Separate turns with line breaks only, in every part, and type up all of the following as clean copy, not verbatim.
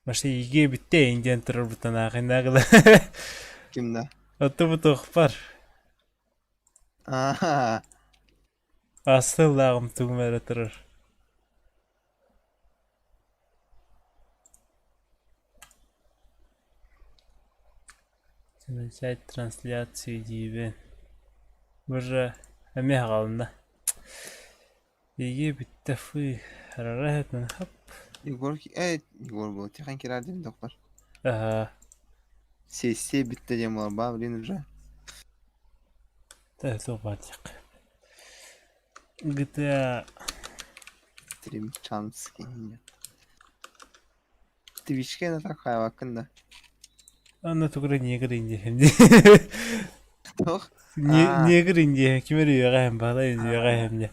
Başta iyi bitti indian terör butana kaynağı.
Kimde?
Atı bu tohpar.
Aha.
Asıl lağım tüğmere terör. Сайт трансляции дейбен. Бір әме қалында. Еге бітті фүй. Рарахет мен хап.
Igor evet Igor bu. Tekrar kirar değil mi doktor?
Aha.
Sesi bitti diyeyim var. Baba bilin уже.
Тәсі батық. GTA.
Stream Chamsky. Twitch'ke ne tak hayal hakkında.
Anda tukura niye kırınca hem de.
Yok.
Niye kırınca kime rüya hem bana rüya hem de.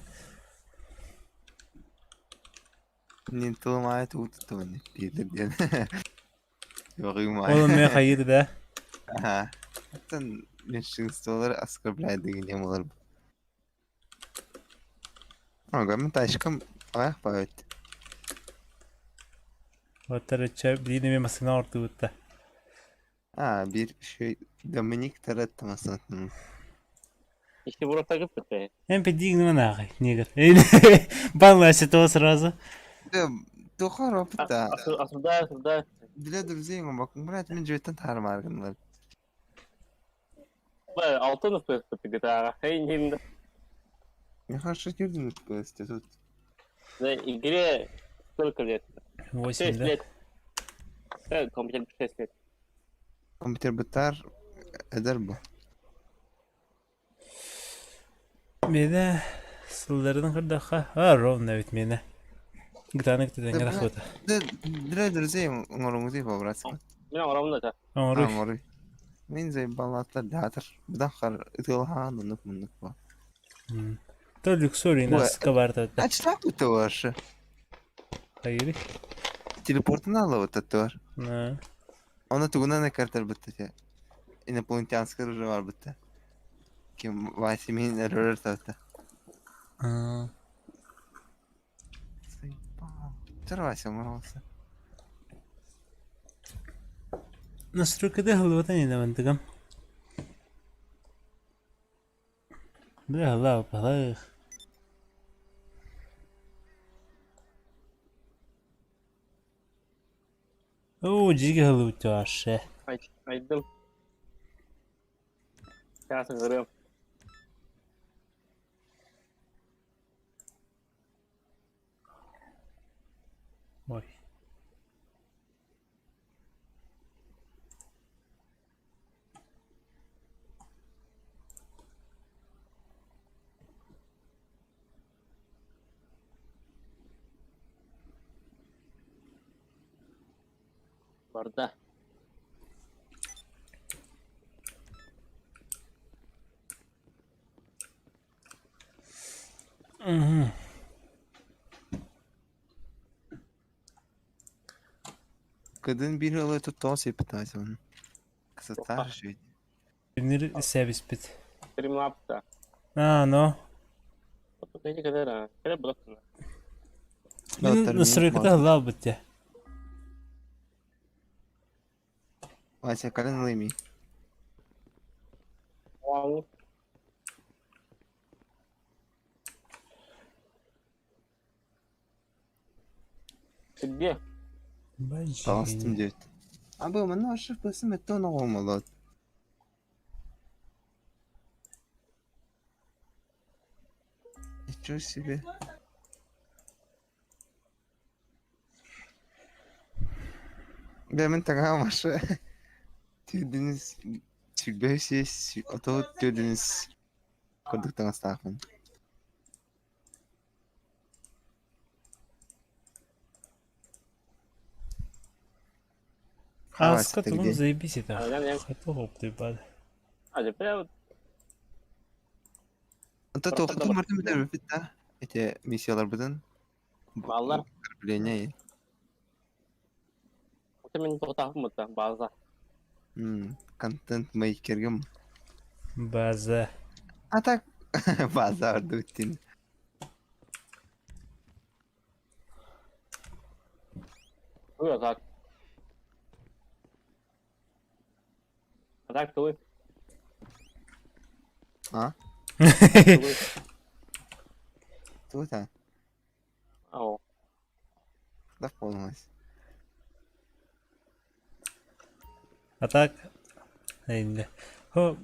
Nintendo ayet uğuttu beni. Birdir diye. Yok uyuma.
Oğlum ben hayır da.
Aha. Hatta Netflix'te olur asgari bilaydı gideyim olur bu. Ama ben taşkım ayak bağıt.
Otarı çöp dini mi masına orta utta.
Ha bir şey Dominik Tarat masasını.
İşte burası takıp be.
Hem pediğin mi nağı? Niye kır? Bana işte сразу.
ده خراب ده
Aslında
بلاد زين بكون بلاد من جوتن تهار ماركن
böyle altın ıspısı bir gıda. Şimdi
я хорошо gördüm bu institut.
ne ilgili сколько лет?
8
6
да.
лет. Evet, компьютер 6 лет.
Kompüter biter eder bu.
Mene sıllarının kırdaqa. Ha ровно ведь mene. Gıtanık dedin gene xoda.
ده بلاد زين ngorong زين فابرات.
Ben oramda da.
Amru.
ngori. Min زي balatlar dağıtır. Bıdakhar ıtılhan nunuk munuk bu.
То люксори нас кабарта.
Açlar bu tavır.
Hayır.
Телепортını alıp tavır.
Na.
Ona tuguna ne kartar bitti. Инопланетянская уже var bitti. Kim Vasimin error tahtı. Тервайся, морался.
Настройка да халвата не навантагам. Да халва палах. Oo ciddi halvata aşağı.
Aydım. Şahsen görüyorum.
Vay.
Barda.
Kadın bir yılı tuttu sepetaysa onun. Kısa şey.
Binir servis bit.
Stream yaptı.
А, no.
Вот эти когда когда блокно.
Настройка да халва бит ya.
Вася, kalın limi.
Wow. Где?
Bastım diyor. Abi ama ne aşık basım etti ona olmalı. Nичего себе. Ben tagamaşı. Tüydünüz çıkbeşiz. Oto tüydünüz. Kurduktan astafın.
А с котом
где?
заебись это.
Я
Хотел ты бад.
А, прям
Anta toxtu martı bir de bitti. Ete misiyalar budun.
Vallahi.
Bilene.
это мен тоқтағым бұта база.
Content maker'ga mı?
Baza.
Atak pazarda bittin.
Buyur tak. Bırak tuğu.
Ha?
Tuğu.
Tuğ sen.
Oh.
Laf olmaz.
Atak. Neydi? Ho.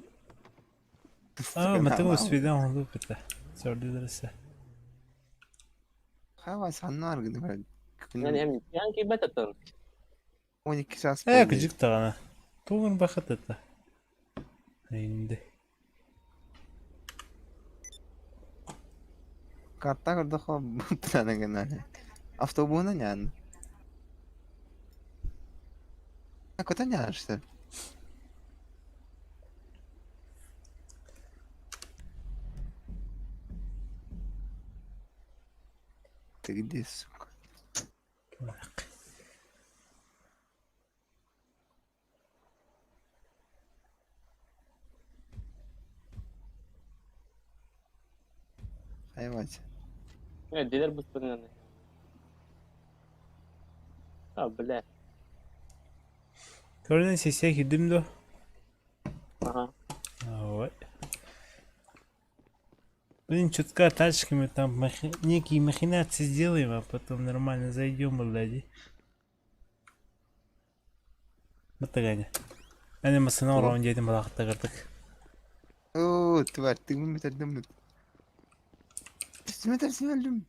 Mateng uspiden oldu bitti. Söyledilerse.
Hava sanlar gibi böyle.
Yani hem yani ki betettin.
12 saat
Küçük tane. Tuğun bakıt etti. Neydi?
Kartta kırdı ko bu tane genelde. Avtobuğuna yani. Hakikaten yani işte. Te gidiyorsun. Hayvaç.
Evet diler bu spin yani. Ha bile.
Gördün sesye girdim de.
Aha.
Вот. Блин, чутка тачки мы там некие махинации сделаем, а потом нормально зайдем, блади. Батаганя. Они масына
Tamam.
урауын дедім балақытта кірдік.
Oo, tüvertim bitirdim. Tersime öldüm.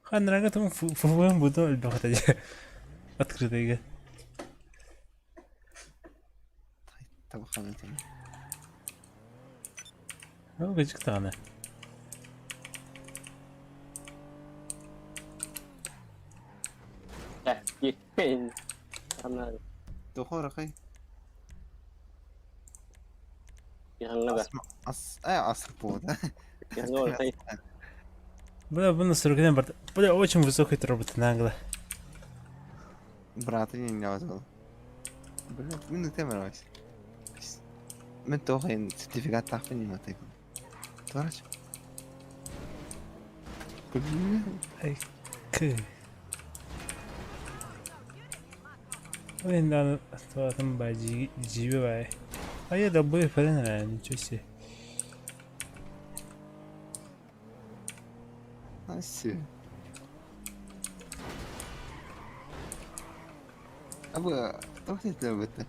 Ханрага там фуфуэн буду өлбақыта де. Открытыйға.
Tabakhanı tamam.
О, гыжык тағаны.
Gel gir. Anladım.
Doğru rakay.
Yanına da.
Asıl bu da.
Yanına ortayı.
Бұны сүргіден барды. Бля, очень высокий тропы нагло.
Bratı yenge var oğlum. Böyle bunu temel var. Ben tohayın sertifikat takmayayım artık. Doğru aç.
Ай, кы. Блин, да, там баджи, живевай. А я добыл френ, ничего себе.
Nasıl? Abi, çok sesli bitti.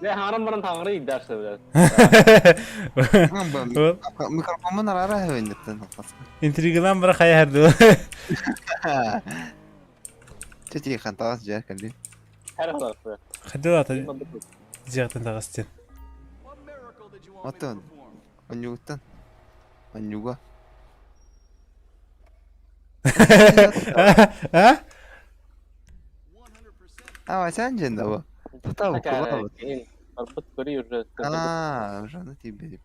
Ve haram baran tanrı iddiası biraz.
Mikrofonun ara hevendetten.
Intrigadan bırak ayardı.
Çeçeği kantalas ciğer kaldı.
Her tarafı.
Hadi at diyecektin takastin.
Oton. Onyugtan. Onyuga.
Ha?
Ama sence de bu. Tabii kullanılır.
Arbut görüyor.
Aaa, şunu tibbedim.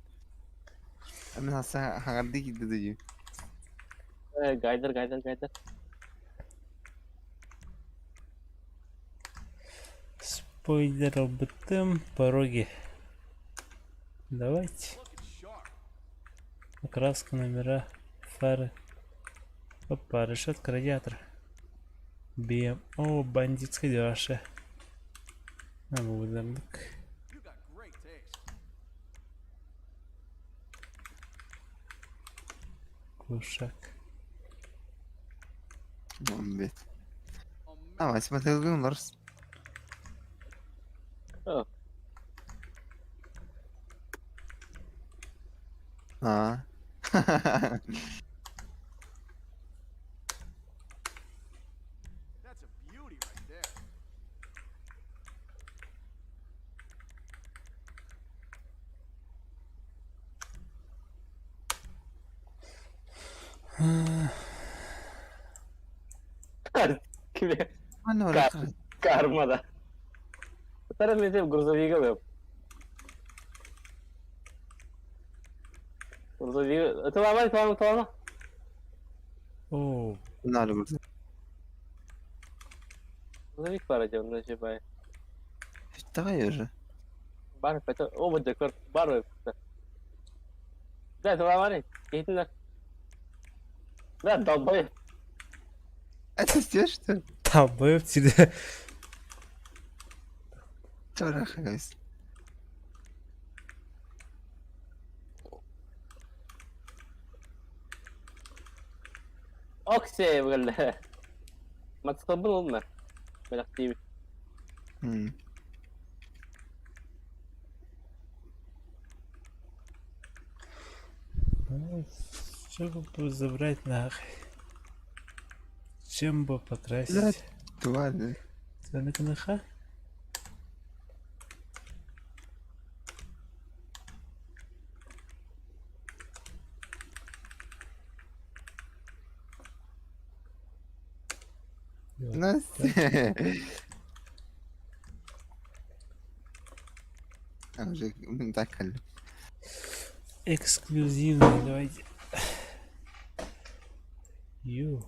Hemen hasta hangarda gitti diyor.
Gaydır.
Спойлер роботом пороги. Давайте. Окраска, номера, фары. Опа, решетка, радиатор. БМ. О, бандитская дёша. Вудерник. Кушак.
Muhabbet. Ama ismet hızgınlar.
Oh.
Ha.
That's a beauty right there.
Kime?
Hani oraya
Karmada. Тарам мен деп грузовигі беп. Грузовигі... Талама.
О,
Bunlar burada.
Грузовик бар әйтеуір мына жебай.
Daha iyi.
Бар, о, вот декор, бар беп. لا تبغى ماني كيتنا لا ضبي
أتستيش تو
Tabbaya bitirdi.
ترى خلاص
اوكسي ولا ما تقبل امه بلاقتي
Что бы забрать нахуй? Чем бы
لا
покрасить?
توالي
Цены кныха?
ناس أنا جاي من تاكل
Эксклюзивный, давайте. Ю.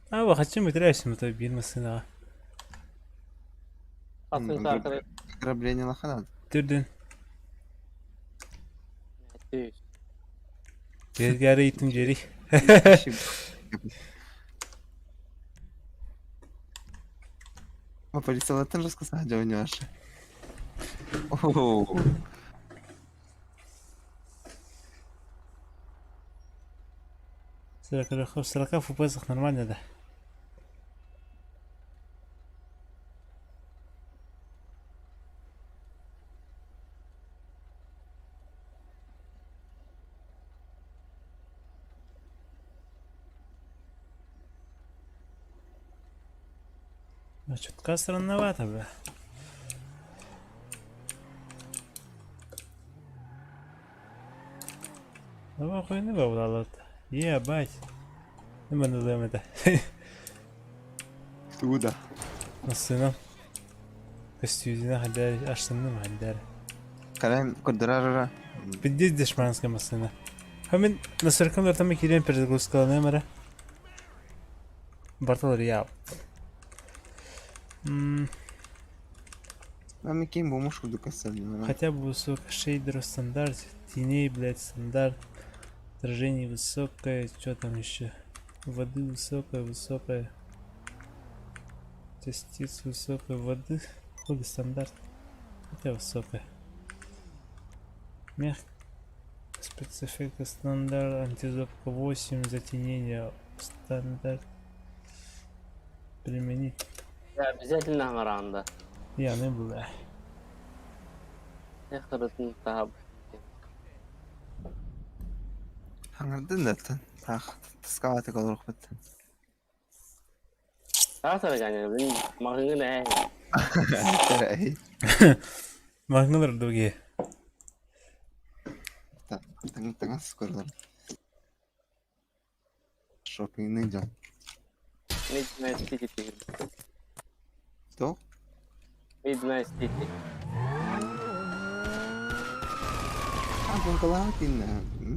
Хочу метрясим, это бирма сына.
اصلا صار
قرب لي خلاص
Türdün.
كذا
Gergari itim jeri.
ما полицалатын рассказать ойнаш. О.
Сорока фпс нормально, да? Ну, чутка странновато, бля. Давай хуйны бавлалат. Ебать. Нема назовем это.
Туда.
Насыном. Костюзина хадар, аштанным хадар.
Калайм коддырара.
Пиздец дешманская машина. Хамин на 40-м там кирен перезагрузка номера. Бартал Реал.
Мами кем бумуш худу касали.
Хотя бы высокий шейдер стандарт, теней, блять, стандарт. Отражение высокое, что там еще? Воды высокая. Частиц высокой воды. Хули стандарт. Хотя высокая. Мягкий. Спецэффекты стандарт, антизопка 8, затенение стандарт. Применить.
обязательно مرة
Я не буду.
يخرج الذهب
Hangardın da tan. Taq tıskavati kalırıq bitten.
تعرف يعني من مغنى هاي
Terahi.
Магнолар дуги.
Tanga skorlar. Shopping ne jam.
ميد سيتي
To?
ميد نايت سيتي
Abun kalahatin na.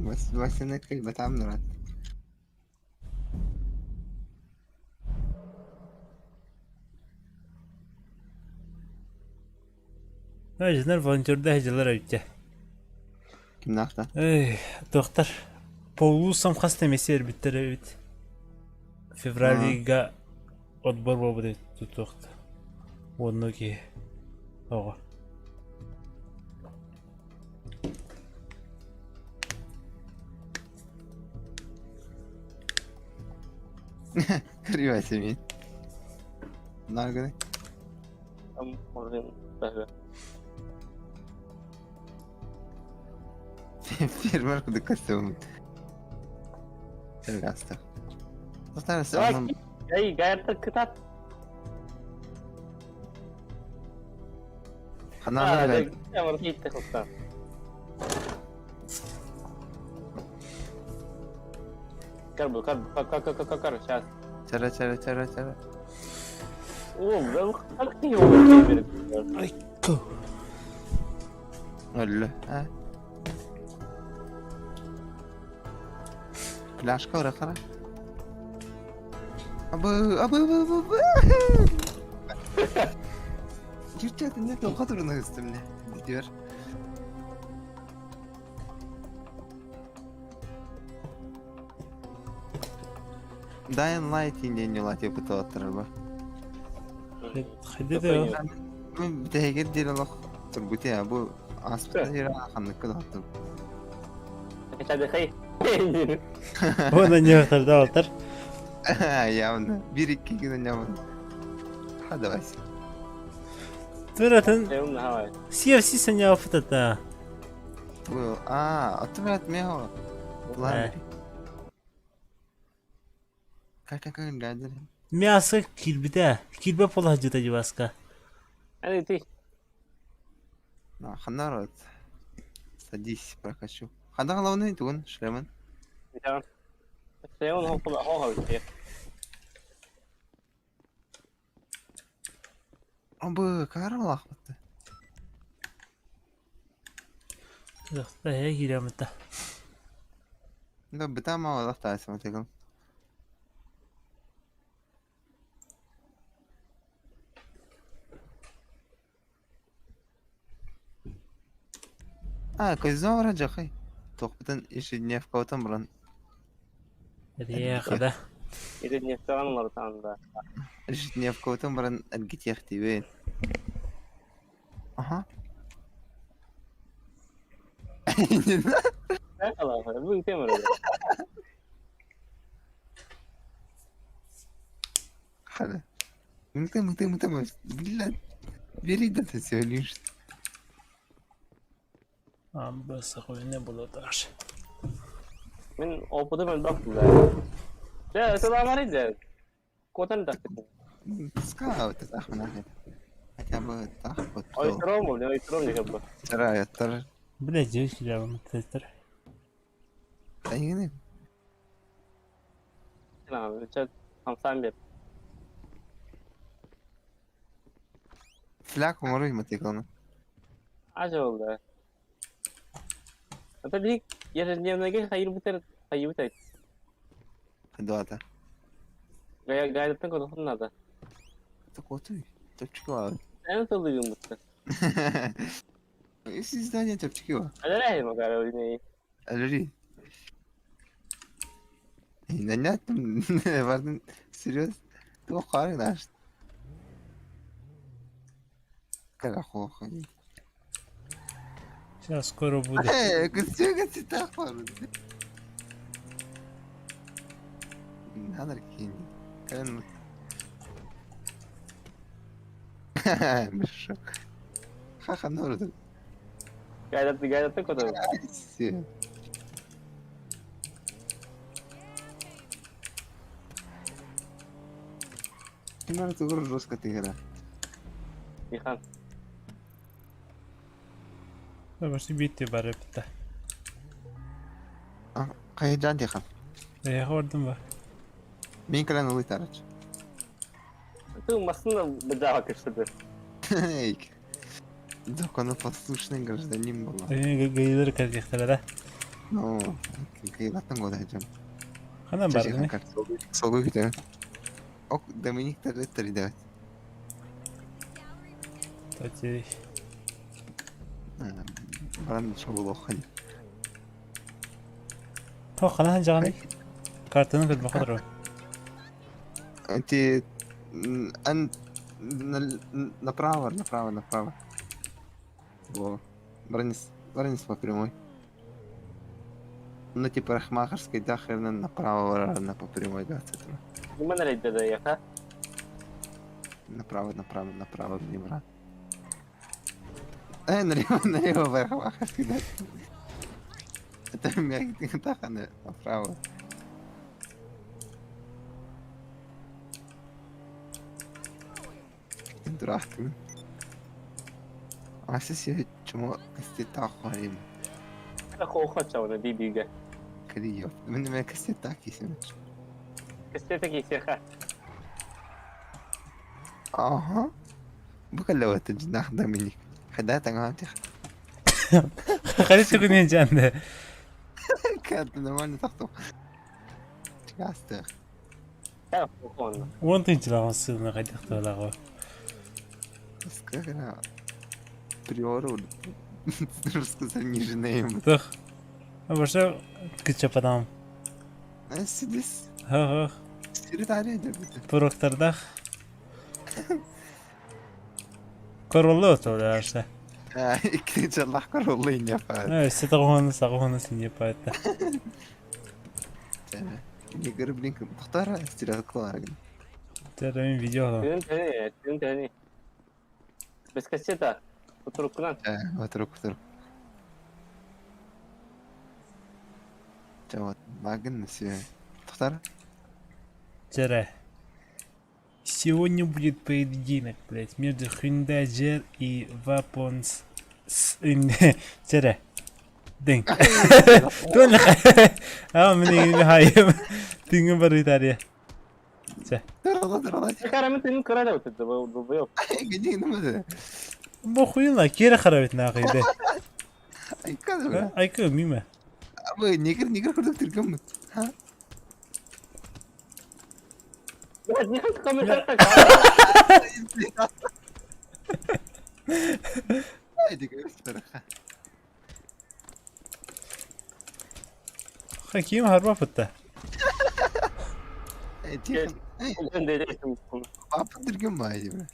Mas na kay batam na rat.
Ajnar volunteerda hıcılar öyle.
Kim naqta?
Ey, doktor. Полусам хаста месер биттер бит. Февралига отбор болду тутукта. Онноги. Ого.
Кривай семей. Наганы.
أم مغنى بهذا
Firmer kudu kasım. Tergasta. Dostlar sen
جاي قاعد الكتاب
Hanarlar ben.
يا مرتي تخطى كربو كربو شاس
Çara.
اوه ده خلقي هو
Ay ko.
Öyle. Ha. Flashka ora qara. Aba. Gerçekten ne o kadar onu üstümle diyor. Dying Light indiğin yola yapıtı oturur bu.
خدته يا
Ben bir de gel diyelim turbuti ya bu aslında yere akanlık kadar tur.
Kita ada khay.
هو انا نيوتر ده وتر
Ya onu bir iki gün ne var? Hadi bas.
ترى
Sayun na haway.
سي اف سي سنيا فتتا
Bu otomat mı o? Ulan.
Evet.
Kaç geldi.
مياسك كيربدا كيربا فولها جوتا جواسكا
Ano ti?
Народ. Садись, прокачу. Хада главный тун, шлеман.
Ito. Sayun ho pala ho hawi.
Абы, каралах бутты.
ده هي كده متى
Да, быта мало лахтайся, мотыгал. كويس رجع خي. توقفتن إيش النيف كوتم برن.
هذه خدا
Ito niya sa ano marutan ba?
إيش النيف كوتم برن ألقيت يا أختي وين. أها.
Ay kala, bu ite mo rin.
حلا. متى بالله. بريدة تسوليش.
عم بس اخوي نبغى طرش
Min opo man bak ba? Ya, ito ba marin dyan? Kutan ta.
سكاوت تتأخر ناحية. أكابو تأخر.
O itro mo, no itro ni ba?
ترى يا ترى.
بلا جيش كده متتر
أيني.
Na, chat hamsan bir.
فلاك ومروي ما تيكونه.
Aja oldu. Ata dik yarın yanına hayır bitir.
خدواته.
Gayretten konuşun nada.
تقوتي. تبتكوا.
En sığlığım bitti.
إيش إزدانية تبتكوا.
Ada ne mi kara oyunu?
ألري. نانيات باردن سيريوس. توقعي ناشت. كلا خوخي.
сейчас скоро будет
قلت تأخر. هذا الكيني. كان مش خاخ النور.
Gayretten konuşun.
ده. كنا تقول الروس كتيرة.
İhan.
بس بيتي بره بتا
قايد جانتي خم.
ايه خوردم بقى
مين كلام نقول تارج.
Itu masını bedava kışladı.
هيك. Закон послушный гражданин был.
ايه جايدر كان يختار ده
Ну, когда там года идем.
انا بردني
Солгу gidelim. Ok, Dominik Terletleri de.
تاتي
Baran şovul okuyun.
تو خلاص هنجاني كارتون في المخضر
انت انت направо. Во. Бранис по прямой. Ну типа Рахмахарской, да, херна направо, по прямой, да, это.
Gimana rin dada ya ka?
Направо, влево. Налево, по Рахмахарской, да. Это мягкий, так, она направо. Дурак ты. А если чему кастета хвалим?
Ako siya na bibiga.
Криев. Мне кастета кисим.
Kasi tagisi ka.
Ага. بكلوا تجناح دومينيك. حداتك عاتخ.
خليت تكون جنده
كانت نورمال تخطو. Çıkastı.
Ya bu konuda.
وانت انت لا مصير قاعد يختار لا
Rıskı kana. Prioro. Rıskı sen yüzüneyim.
تخ برشا كنت بدام
Sidis.
ها
Siri tarihi de bitti.
بروكتر دخ كورولوت ولا اشتا
İkinci Allah karollayın yapar.
استغون سنية باتا
Nigger blink. Muhtara istirahat kılar.
ترى من فيديو
Senin teni. Biz kaçta? Oturup
Oturuk. Cevap. Bakın nasıl ya. Muhtara.
ترى сегодня будет поединок, блять, между Hyundai Jer и Weapons ترى دين تقول من هاي تيجي بري تاريخ
Dur.
Çıkarımı senin kırada ötürdü bu yok.
Gidin mi?
بو خوينا كيرا خربتنا قيده
Ay kadar.
اي كو ميمه
Ama nigger kurduk Türk'üm mü? Ha?
Ya niye kamera
Haydi görüşürüz.
حكيم هربا فتا
Ben de değildim.
Apa Türk'üm mü haydi be?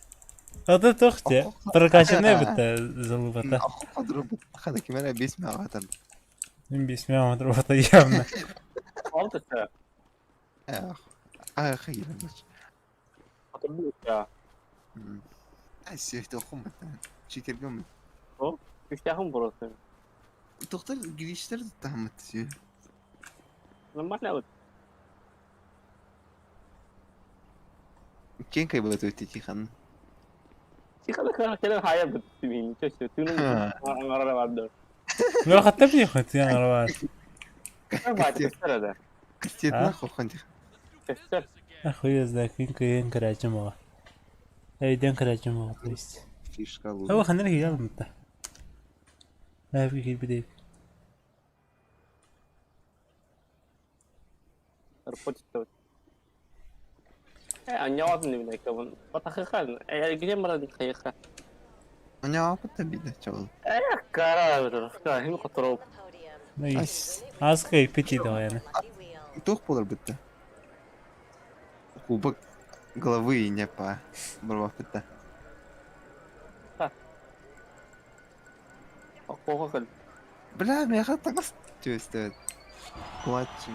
هذا تختي بركاشنا بتا زلبتا
Akıl kadro bu. Hadi kimere bismi avatar.
من بيسمعوا مضروبة ايامنا
Aldı sen.
Hayır bak.
Hatırlıyor ya.
Ay siyahta okum ben. Çekirgem mi?
O. İştahım burası.
Doktor girişleri de tahmin ediyor.
Normal ne oldu?
Kim kaybediyor öteki hanım?
Çıkalı kadar hayal bitti beni. Çöştü. Tünün arada vardı.
لو خدت بني خدت انا رواد
Ben vardı gösterede.
Kastiyetine kokan diyor.
Göster.
اخوي ذاكين كين كراجموا اي دين كراجموا بليز
Fişka
هو
bu.
خلينا نحكي يلا متى ما في كيف بديت
Rupot. Anjawab nih mereka pun. Patahkan. Gini mereka dikhayakan.
Ne yapıp tabii de çoğul.
Kara betul. Kara ini kotor.
نايس اسكي بيتي ده يعني
Tok olur bitti. Kubak головы не по бровапыта.
Kokokal.
Бля, меня как-то чувствует. Младший.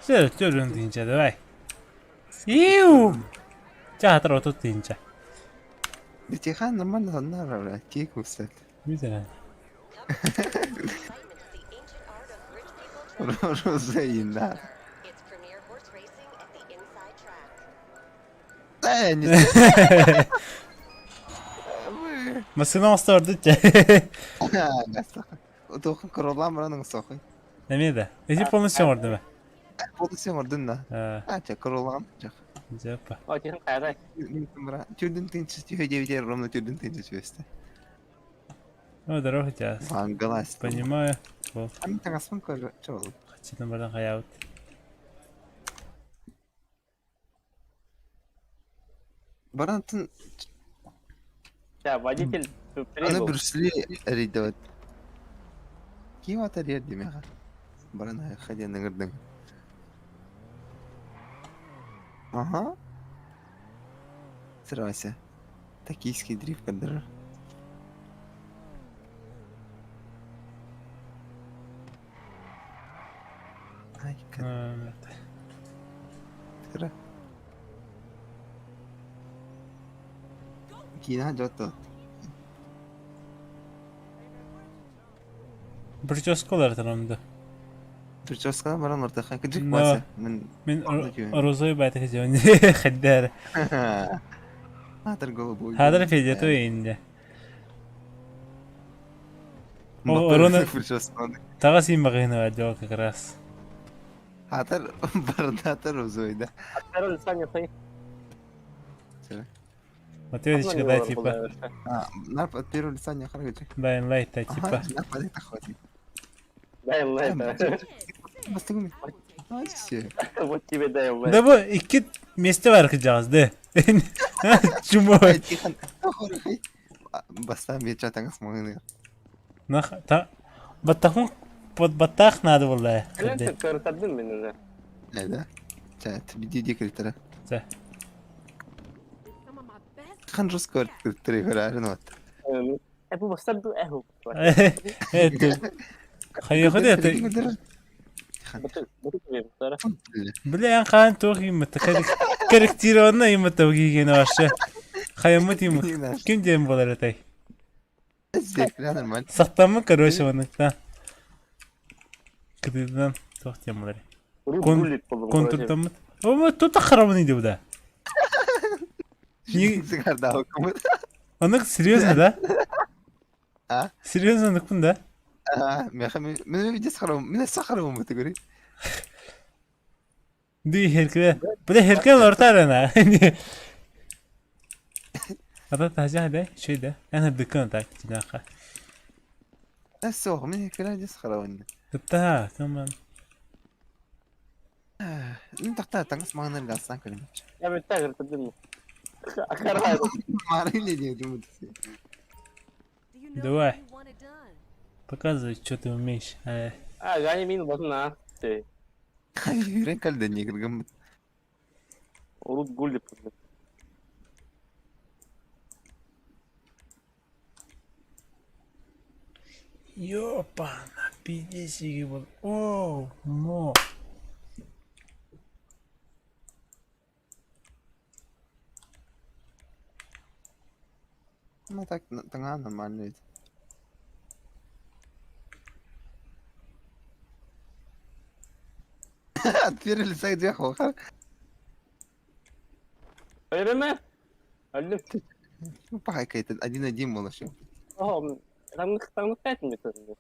سير تجرون تنجا ده باي يو جا ترى تو تنجا
Бетихан нормально занара, бля. Кик устал.
مثلا
Розаин, да.
It's premier horse racing at the inside track.
Не
مسنا مستوردت
Tohum korolan buranın sokuy.
نمي ده ايش بروموشن ورده بقى
Pozisyon ordun da.
اه
Aça korolan.
جابا
Oh, jangan kaya.
Türdün tinçi tüheceği ровно türdün tinçi çöste.
ну дорога جاس
Angalas.
понимаю вот
Ama tangasın koru çoğul.
хочу номер хаяут
Barantın
Ya, водитель.
ana Bruce Lee ridet. Kim atar yer değil mi ya? Baran hadi nangırdın. Ага. Срайся. Токийский дрифт кадр. Ай, кадр. Кина жото.
برجوسكولر ترى
Прическа баран ортаха кыжык
No.
баса. Мен
من
Aldı ki.
روزوي بعد جوني خدارة
Атыр голубой.
هذا الفيديو تو ينجا
Орона.
Орона- تغسي مغينا وجوك كراس
Атыр барда атыр узойда.
Sekarang lisan yapayım.
ما توديش كذا تيبا
Нарп от первого лица не охранять.
باين لايت
Ага,
типа
нападет охотник.
Dayan lan.
Бастыгын. Hadi.
Bu kibede yok.
Da bu iki mesle var kıcağız de. Cuma.
Ay tihan. Bastan bir çatan asmanı.
Nah ta batakun batak nadı vallahi.
Lan
Kırdı.
kırkadın beni de.
Neden? Chat bir diye kritera.
Zeh.
Some of my best.
Kan rus kritera göre not.
Bu basar du ehu.
Evet. Hayır hadi de.
Betul gibi sonra.
Bile yan kan tohi mutakarik. Karakter yımı tohi gene aşağı. Hayamut yımı. Kim diyeyim bunları tay.
Zevkler normal.
Saktan mı karışa vanıkta? Kıdıdan tohtiyam bunları. Konturdan mı? Ama tuta karavanıydı bu da.
Sigara daha okumadı.
Anık seriöz da?
Ha?
Seriöz anık bunda.
من بدي اسخرهم من الصخرة هم تقولي
Duy herkele. Bu da herkele orta arana. Hatta taca hadi şey de. Yani dükkan tak cinaka.
السوق من هيك لا بدي اسخرهم
Hatta kaman.
انت اخترت تنقص ما نرجع سان كلمة
Ya ben tak kırkadın mı? Akar hayır.
ما رأي لي دي دي
Do you know
Давай.
what you want it done?
Показывай, что ты умеешь.
Ha gani min basın ha. Şey.
هاي رين كل دنيا كل قمت
Urut gol yapıldı.
Ёпана, пиздец, его. О, мо.
ما تك تنعنا مع الناس كثير اللي سايد يا اخو
Öyle mi? Öldüm.
بحكي كيت ادينا ديم والله شو
Oğlum. Tanık etmiyorsun.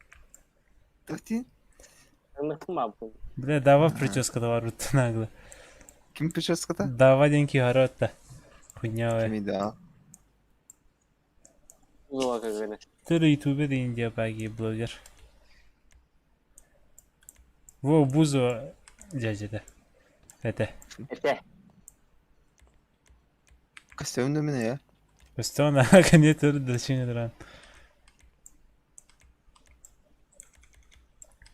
تختي
Tanık mı yaptın?
Бля, дава прическа да варут нагло.
كم في شو سكتا
Дава деньги хоротта. Хуйня.
كم دا
Uzun böyle.
Ты ютубе да индия баги блогер. Во, бузо дядя. Это.
Ete.
كسونا من يا
بس انا كان يترد شنو دران.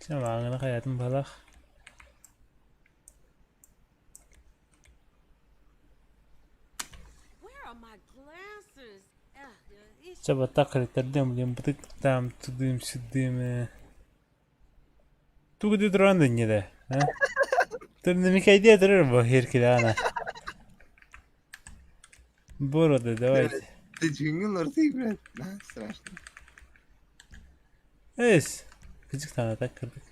شو معنا خياتم بلاخ.
Where are my glasses? It's
شبا تقري تردم اليوم بدك تعم تديم شديم. تو قد دران دنيا ده. ها. ترنمي كايدي ترر بهير كده انا. Boro da давай.
تجيني لورتي برد страшно
Es. Küçük tane tak kırdık.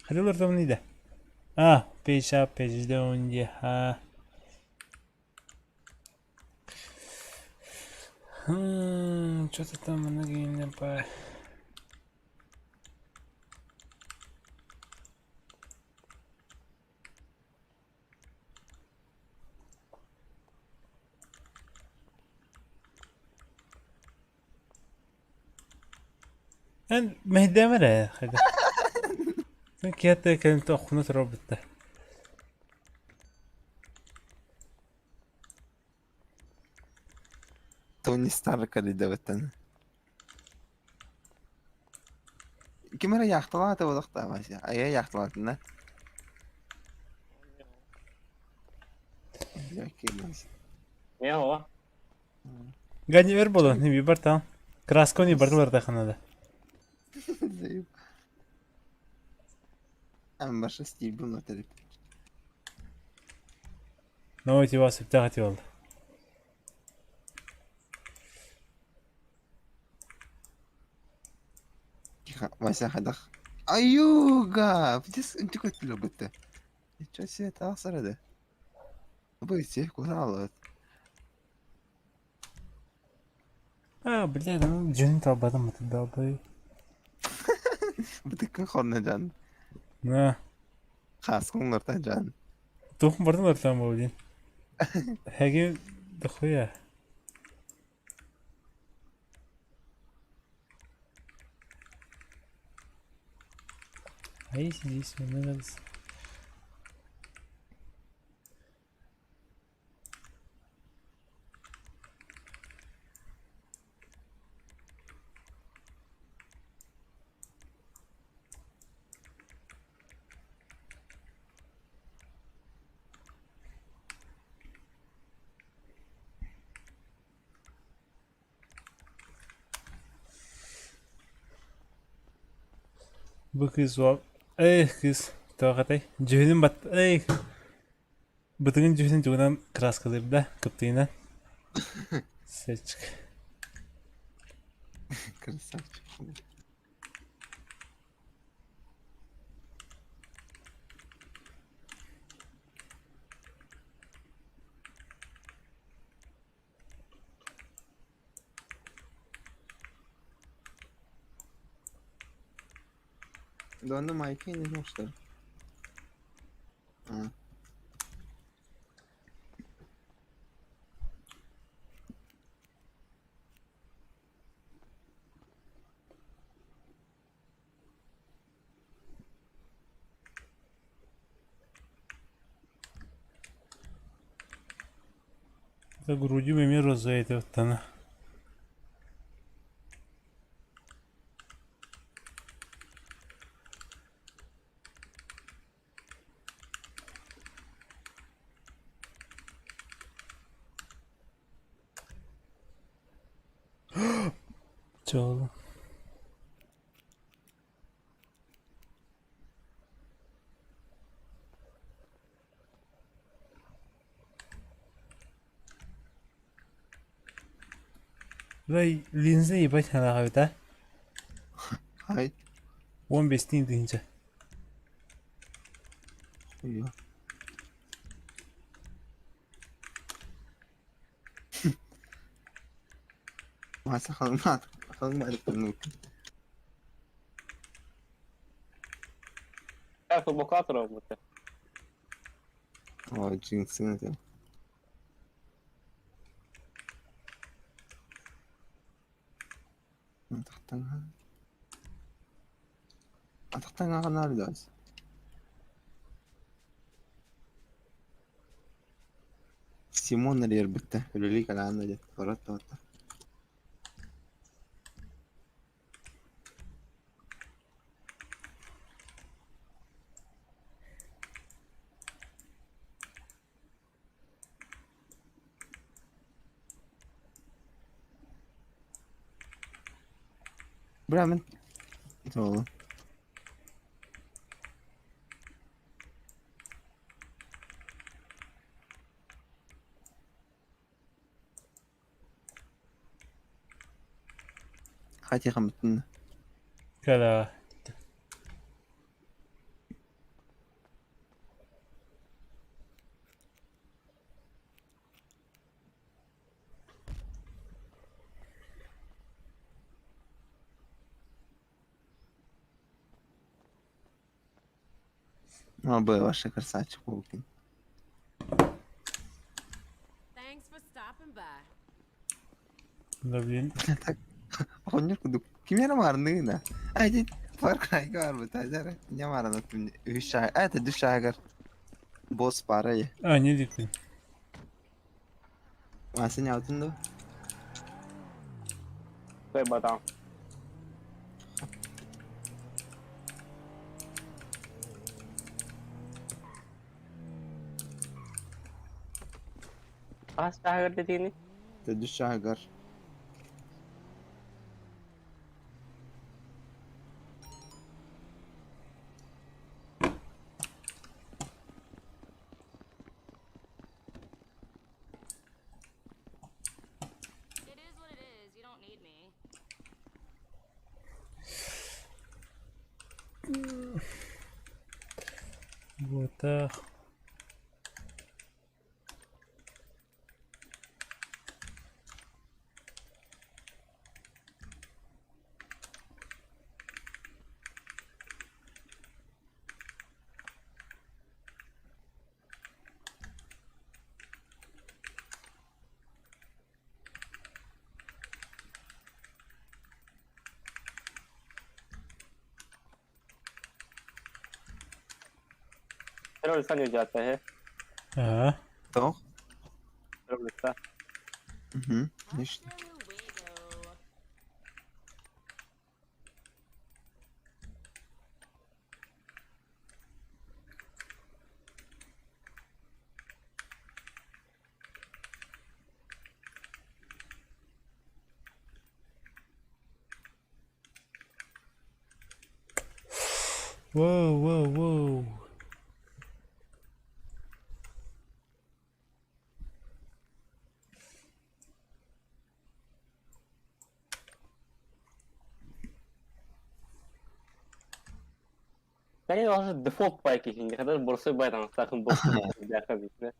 Hadi olur da neydi? Ah, peşa peşde önce ha. Что-то там многие по. أنا مهدي مرة خد. كيات كانت أخونا رابطة.
توني ستارك اللي دوتنا كم مرة يختلط وضغطها ماشي أي يختلطنا
Ne o?
Gani ver bolo, ne bir bartan. Krasko ne bartan bartan kanada.
زي أنا باش ستيبون تريب
نويتي واسب تاعتي والله.
ما ساحدخ أيوغا بتس أنت كنت لو قلت شو سيت أصلا ده أبغى يسيح كل عالط
بالله أنا جنين تعبان ما تدابي.
بتكن خورنا جان
نه.
خاص كون نرتاح جان
توهم bartan bartan بودين. هاجي دخويا. Aí sim, isso, meu Deus. Bu kız var. Ey kız. Tavakatay. Cühünün bat. Ey. Bıtığın cühünün cühünden kras kalır da. Kıptığından. Seçik.
Красавчик. ¿Dónde Mikey не знал, что ли? А,
За грудью мими розаете вот она. Чё? Vay linze ебать она говорит, а?
хай.
15 тиң deyince.
Хуя. Masa kalmadı kılmak.
Certo, bocato robote.
О, джинсы это. Атақтан ағанар да. Симон اللي يربطه اللي كان عنده ده فرطه وطه. برامن والله خاتي خمتنا
كلا.
ما بيوش كرساتش ممكن.
Thanks for stopping by.
Ne bileyim.
Ogni kudu kimera marnina. Ajit fark ay gar bata jara. Ya marana tun hüşa ay ta düşa agar boss para ya.
Ha ne diyeyim?
Masih nyautun do.
Tôi बताऊं. कहाँ से क्या करती थी नहीं?
Ta düşa agar.
It is what it is. You don't need me.
Water.
फिर उसका नहीं जाता है.
Ha.
Doch.
फिर उसका.
Mhm. Nicht.
Hasta luego.
Wow, wow, wow.
Ben yine default bike için kadar borsa baydan sakın borsa dakika bitme.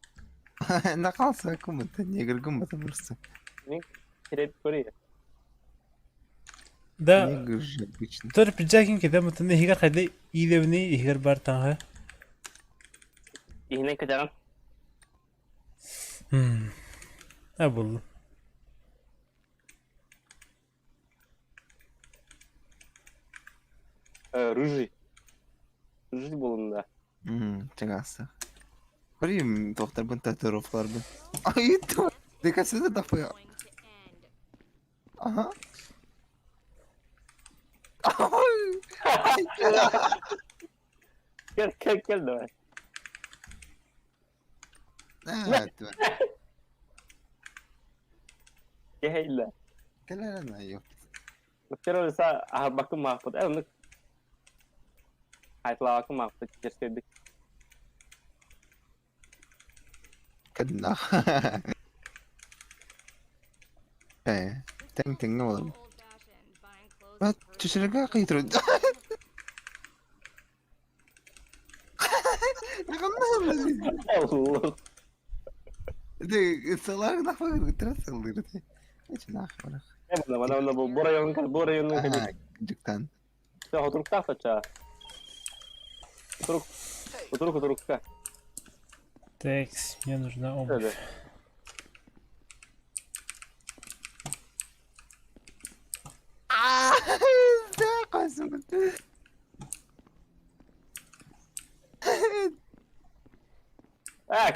Ne kalsa kımıtı. Niye gırgınmıtı burası?
Ne kredi koruyor.
Da
Niye gırgın için?
tur pijakin kida mutunda higar khade idevni higar bartan ha.
İhne kaçan.
Ha buldum.
Ruji. Ruji bulundu.
Çıkarsa. Göreyim doktor ben tatuировкалар ben. Ay tamam. Dikkatsiz de tapıyor.
Going to end.
Aha.
Gel de.
Evet.
Gel.
Gel lan yok.
Pero sa bakım mahfud. Onu hayatla bakım mahfud geçirdik.
Kadına. Ting ne oğlum?
Old-fashioned, buying clothes
Bak
for
çişirge kıytırıyor. Ne kadar
Allah.
de salak da falan biraz saldırdı. Hiç ne yapar?
Bana bu bora yönün
Aha, gıcıktan.
Ya oturup da saça. Oturup da.
Thanks, мне нужна обувь.
Öyle.
Ne kalsın?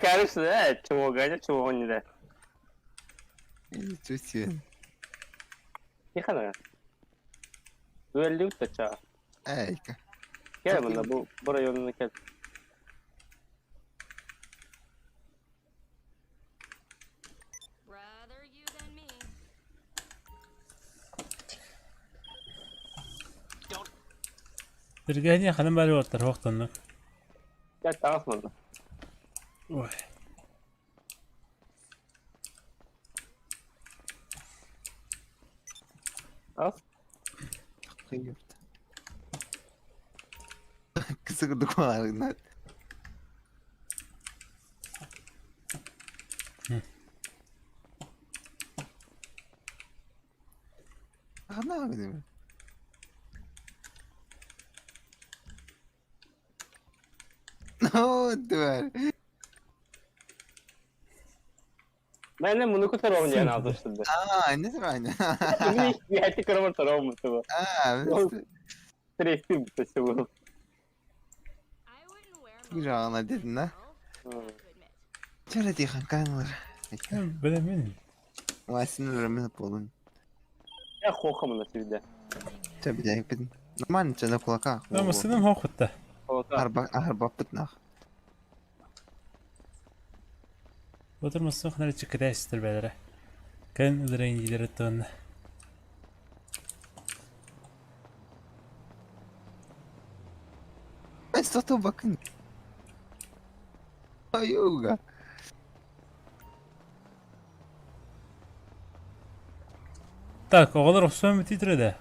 Кажется, чего гадя, чего не да.
Ничего себе.
Тихо, да. Дуэль saça.
Ey.
Gel bana bu yönüne gel.
rather you than me.
Birgani xanam bari ortar waqtannak.
Gel tamam mı?
Oy.
Al.
Kıyıp. Kısıkırdık onlarından. Ne yapayım? Ne oldu?
Ben de bunu kutar olmayan aldım şimdi.
Ne zaman?
Bunu hiç bir hati kırmır tarafı mı bu? Stresli bir şey bu.
I wouldn't wear most
Güzel dedin ha.
to admit.
Şöyle diye kankalar.
Böyle benim.
Vasin rağmen polun.
Ya korkamın da şimdi.
Tabii de yapın. Normal içinde kulaka.
Ama senin hoqutta.
Korkar.
Arba pıtnak.
Oturmasın xanaa chikadaystir belere. Kan udrengileri tonna.
Estou bakın. Yoga.
Так, оголор усан мэт идрээ да.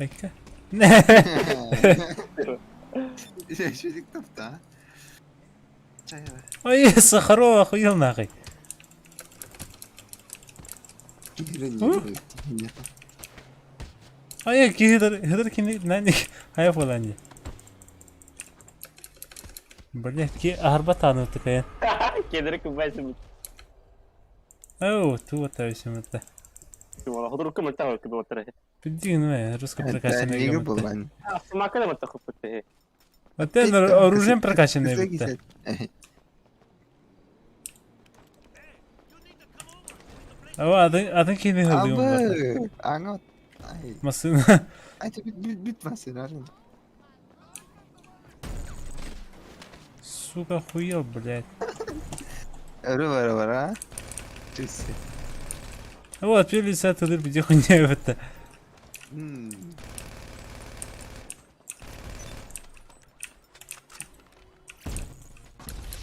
Bekle. Ne?
Çocuk tapta. Çay ver.
Ay sakharo akhyal naqi.
Girin.
Ay ki hedar kini nani haya falan ya. Böyle ki arba tanıttı kayan.
Kedere kıvarsın.
Oh, tu atayışımda.
Вона хуторка мета куди отре.
Підігн ме, русско прокачаний
Не
гамма.
был.
Смакали мета хопити.
А те оружием прокачаний бітте. Ава, адın kimi hıldıyım var.
Abi. Angot. Ay.
Masın.
Ay bitmesin arın.
Сука, хуел, блядь.
Öyle var ha. Çüsü.
Вот, пили сатылır bir хуйня бітте.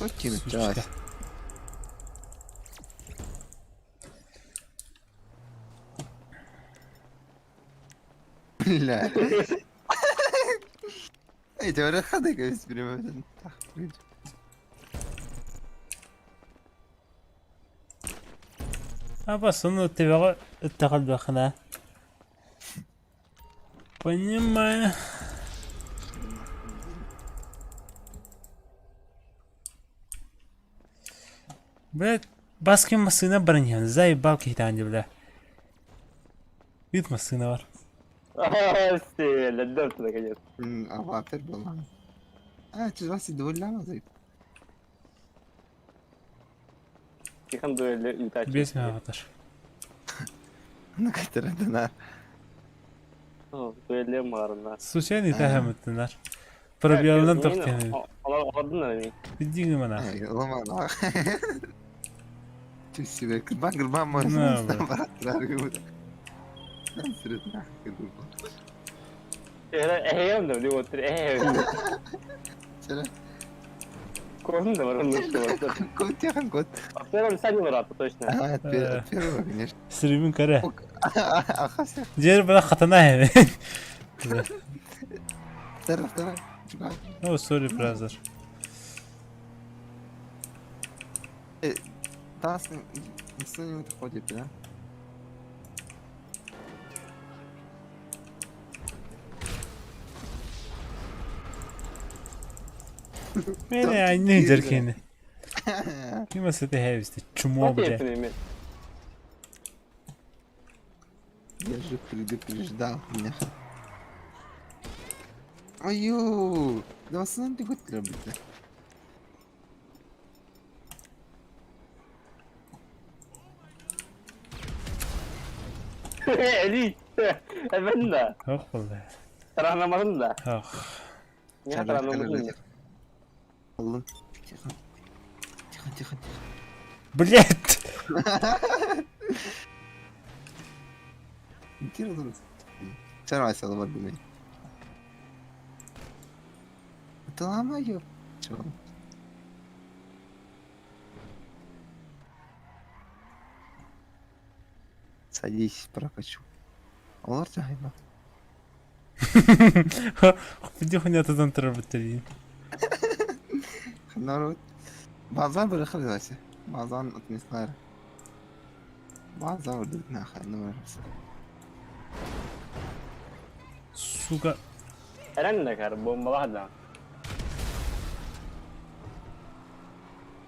Очень
Слушайте.
началось. Бля. Эй, ты уже ходы как эксперимент. Так, блин.
بس انه اتفاق اتخذ بخنا. Понимаю. Блядь, баски машина броньян, заебал какие-то они, бля. Вид машина var.
للدرت наконец.
Аватар был. Ты же вас и довольно зайд.
Тихон дуэль летать.
Без меня аватар.
Ну, который донар.
Дуэль марна.
Случайно тахам ettiler. Probiyalından top yani.
Aladın mı?
Bildiğin bana.
Ай, ломано. Ты себе, кырбан мой.
Ну, бля.
Eğer de diyor otur. Корм да варон что.
Кот, тихо, кот.
Первый сами врата точно.
От первого, конечно.
Sürümün kara.
Ахася.
Diğer bana katana hemen.
Второй.
Oh sorry brother.
Да, с ним ходит, да?
Beni aynı jerkeni. Kim se te heviste? Чумо,
Вот
бля.
это имеет.
Я же предупреждал меня. Аю! Да в основном ты хоть работа.
Eli. Ben de.
Oh vallahi.
Taranamadın da.
Oh.
Niye taranamadın?
Алло. Тихо.
Блять.
Тихо. Сорвайся, ломать думай. Это ломаю. Чё? Садись, прокачу. Олар жайма.
Где хуйнятадан тырып бітірейін.
Народ. Базар бırakır zaten. Bazan atmışlar. Bazar öldük nahar ne varsa.
Сука.
Eren de kar bombalar da.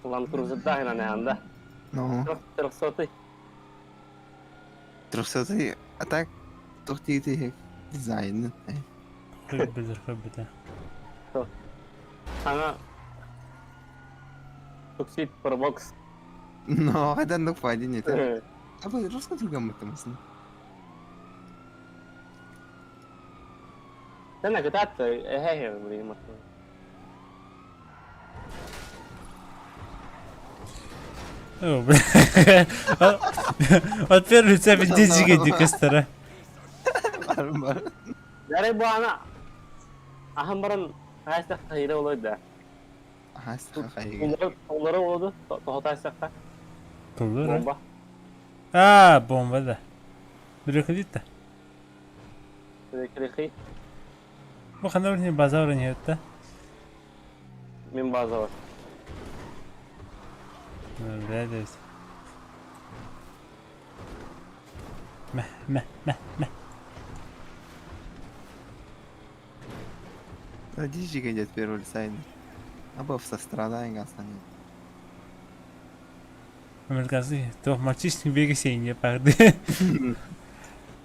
Ulan turuzu da yine ne anda.
No.
Çok soğuk.
300 атак. Тухтите дизайн.
Хык бітір.
Sana Туксит пробокс.
Но это ну падение. А вы расскажи нам это мысли.
Sen de gıdat da he burayı matı.
О, бля. От первого тебя дизига дикастера.
Var.
Dari bu ana ahmaran haysta hayra olaydı.
Hasta hayır.
Onları oldu. Tohtaysakta.
Kıldır ha.
Bomba.
Aa bomba da. Bırakıdı da.
Kırıkı
Bu kadar ne bazar oynuyor da.
min bazı var.
Neredeyiz? Meh.
Дижи идет первый сайт. Або в сострадании останется.
Amerikası toch machist bir şey yapardı.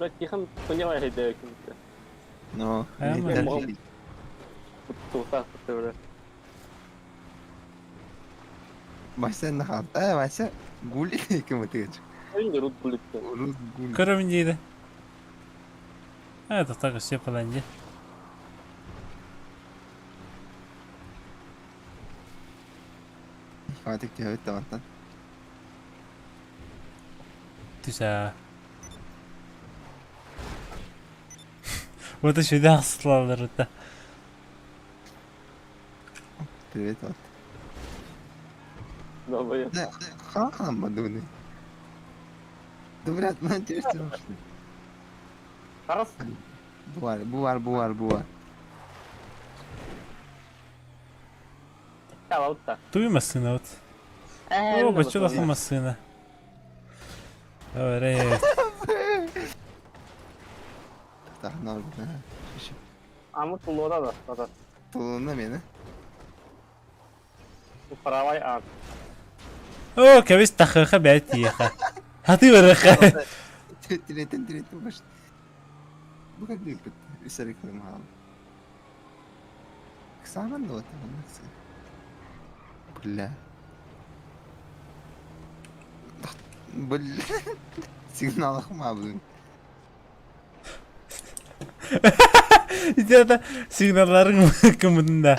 Bak yıkım kunya var hediye kimse.
Но
Ama-
не
Tuğsak böyle.
Başta ne kadar? Başta guli kim ötüyor?
Önce rut buluttu.
Rus guli.
Kırım inceydi. Evet takış yapılınca.
Fatih Cevdet de vardı.
Güzel. Burada şöyle hastalardı da.
Привет, вот.
Dolbayı.
Ne? Kalkan mı bunu? Добрят, ben çalıştırmıştım.
Karas.
Bu var.
Ya da.
Duymasın ot.
Eee.
Oo başa laflamasın. Evet.
Daha ne oldu? Şişim.
Amut tulloda da.
Tulunda beni.
Bu paravay an.
Oo kavis takıka belki ya. Hadi bırak.
Diretin baş. Bu kadar büyük bir üstelik koyma abi. Kısaman da o tamam nasıl? Bulla. Bulla. Signal akım abi.
Ya da signalların kımında.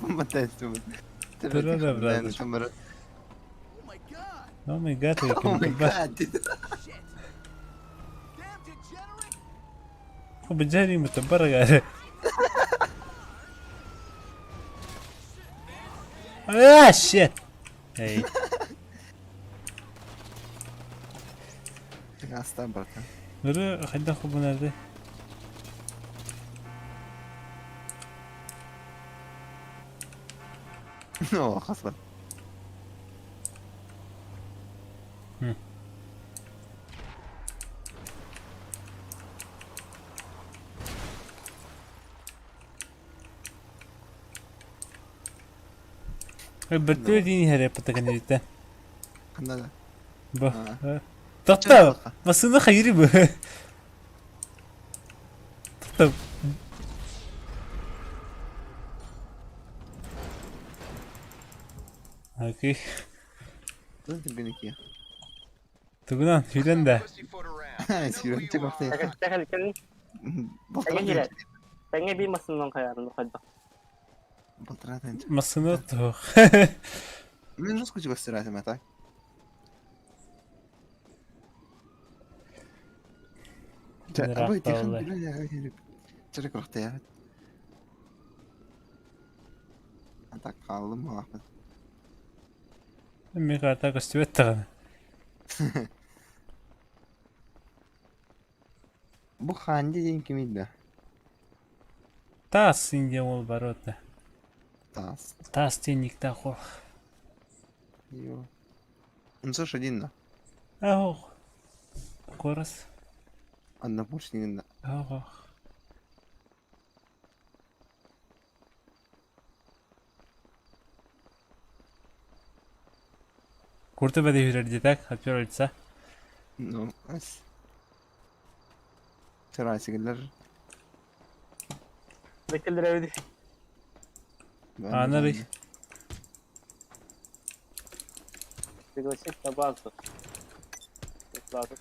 Bu testi bu.
Dur da biraz.
Oh my god!
Oh my god.
Oh my god.
Shit! Damn degenerate!
Bu beceri mutabar gari. Ah shit. Hey.
Hasta bırakın.
Nuru hadi bu nerede?
No, hasbel.
Bertolini dini here patakan dito.
Kanda da.
Bu.
Ha.
Tatta. Masını hayır bu. Tatta. Okey.
Nasıl beni ki?
Tugunan filan da.
Ha, sürüyorum tek ortaya.
Tekal kan.
Baltara
Pengen gila. Pengen bi mas nang kaya ano kada.
Baltara tence.
Masını to.
Ben nasıl kucu göstereyim Metay?
Rahat
Abi tekrar
vallahi.
bile ya. Çocuk ortaya. Hatta kaldım mı Ahmet?
Mi karta kastivet tagan.
Bu hangi din kimiydi?
Tas ince ol barota.
Tas.
Tas tinik ta ho.
Yo. Ну, слушай, Дина,
Ах. Корос.
однопушник,
Ах. Kurtu bade hürer tak hatıyor olsa.
ну, ась. Вчера сигалер.
Tekil revdi.
Anarı.
Tekil tabası. Tabası.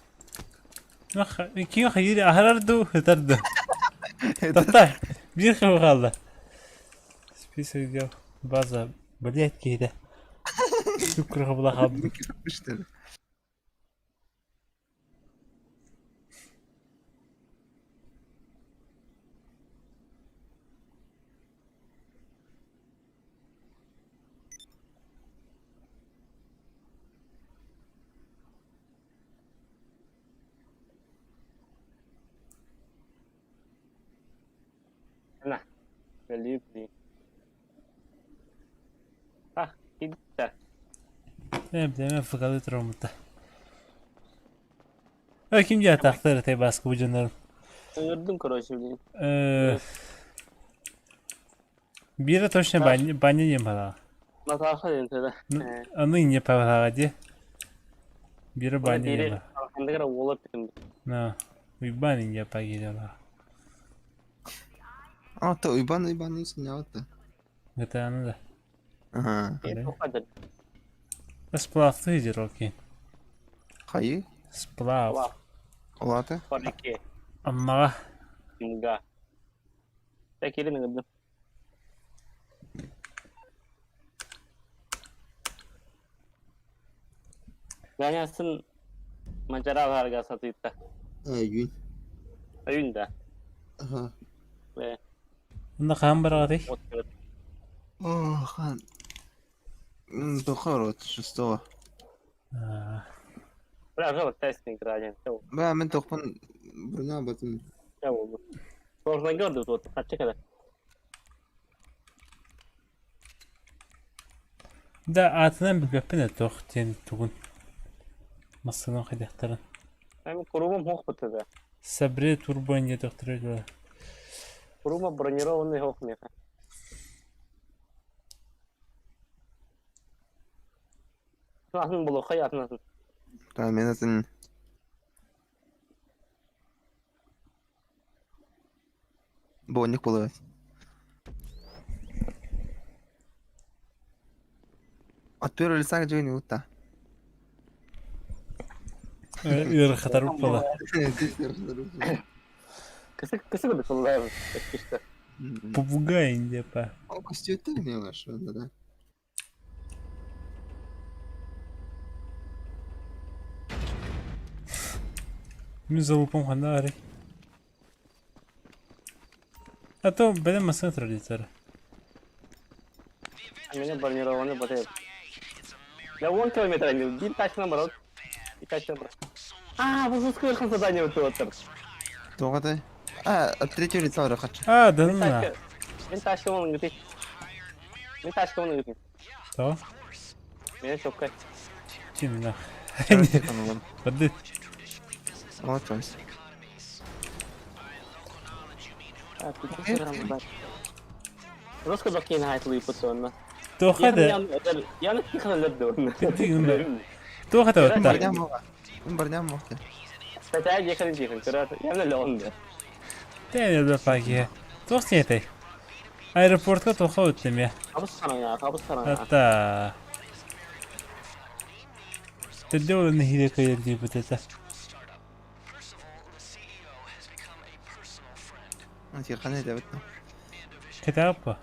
Bak iki hayır ahrar hetardı. Tatta. Bir xev kaldı. Spesifik ya. Bazı böyle etkiydi. Şükür kabula kaldı.
İşte.
Nah. Beli beli. Ah, gitti.
Hem fıkalı travmata. Kim ya taktır te baskı bu canlarım.
Gördüm kroşu.
Bir toşne banyo yemala.
Nasıl yentede.
Onu inye pavla diye. Bir banyo
Biri
yemala.
arkanda wall pin.
No. Bir banyo yapa geliyorlar.
А, то Иван снял-то.
Это оно да.
Ага.
Itu kadar.
Сплав ты иди руки.
Hayır.
Сплав.
Wah,
Olata.
koreke.
Amma
Enggak. Saya kirim nggak Ganyarsın macera harga 1 juta.
Gün.
Ayun da.
Aha.
Ve
bunda kan berarti.
otur.
Oh kan. تخرج شو
لا غلط تايسنج راجع تو
بقى من تخبن برنامج
تو صورنا قرد وتوت خدت كذا
ده عادة بجبنا توختين تكون مصنوع خد يختارن
يعني كروما هو خدت ذا
سبريت توربون يتختار
كروما برنيرو وني هو خميخ نحن بلوخيات نحن
تمام مثلا بونيك بولات أتبرر لساق جوني وتا
ير خطر بلا
كسر بالله كشته
بوبوغاي индия па
О, костюм не ваш, да.
من залупом хандари а то بدل ما سنتر دي ترى
أنا برنيرو وني بتر لو 1 كيلومتر عندي دي تاشنا مرات دي تاشنا مرات بس كل 5 ثانية وتوتر
توقعت التريتيو اللي صار خدش
دلنا
من تاشكون نقطي من تاشكون نقطي
تو
من شوكة
كنا بدت
ما تونس
راسك بكين هاي تلي بتونا
تو خذ
يعني خلنا الدور
تو خذ وتا
برنامج وقت
فتاج يخلي يجي ترى يعني اللون ده
تاني الباقي تو سيتي ايربورت تو خوت ميا
خبص خنا
حتى تدور ان هي كي اللي بتتا
انت خليني دابتنا
كتابة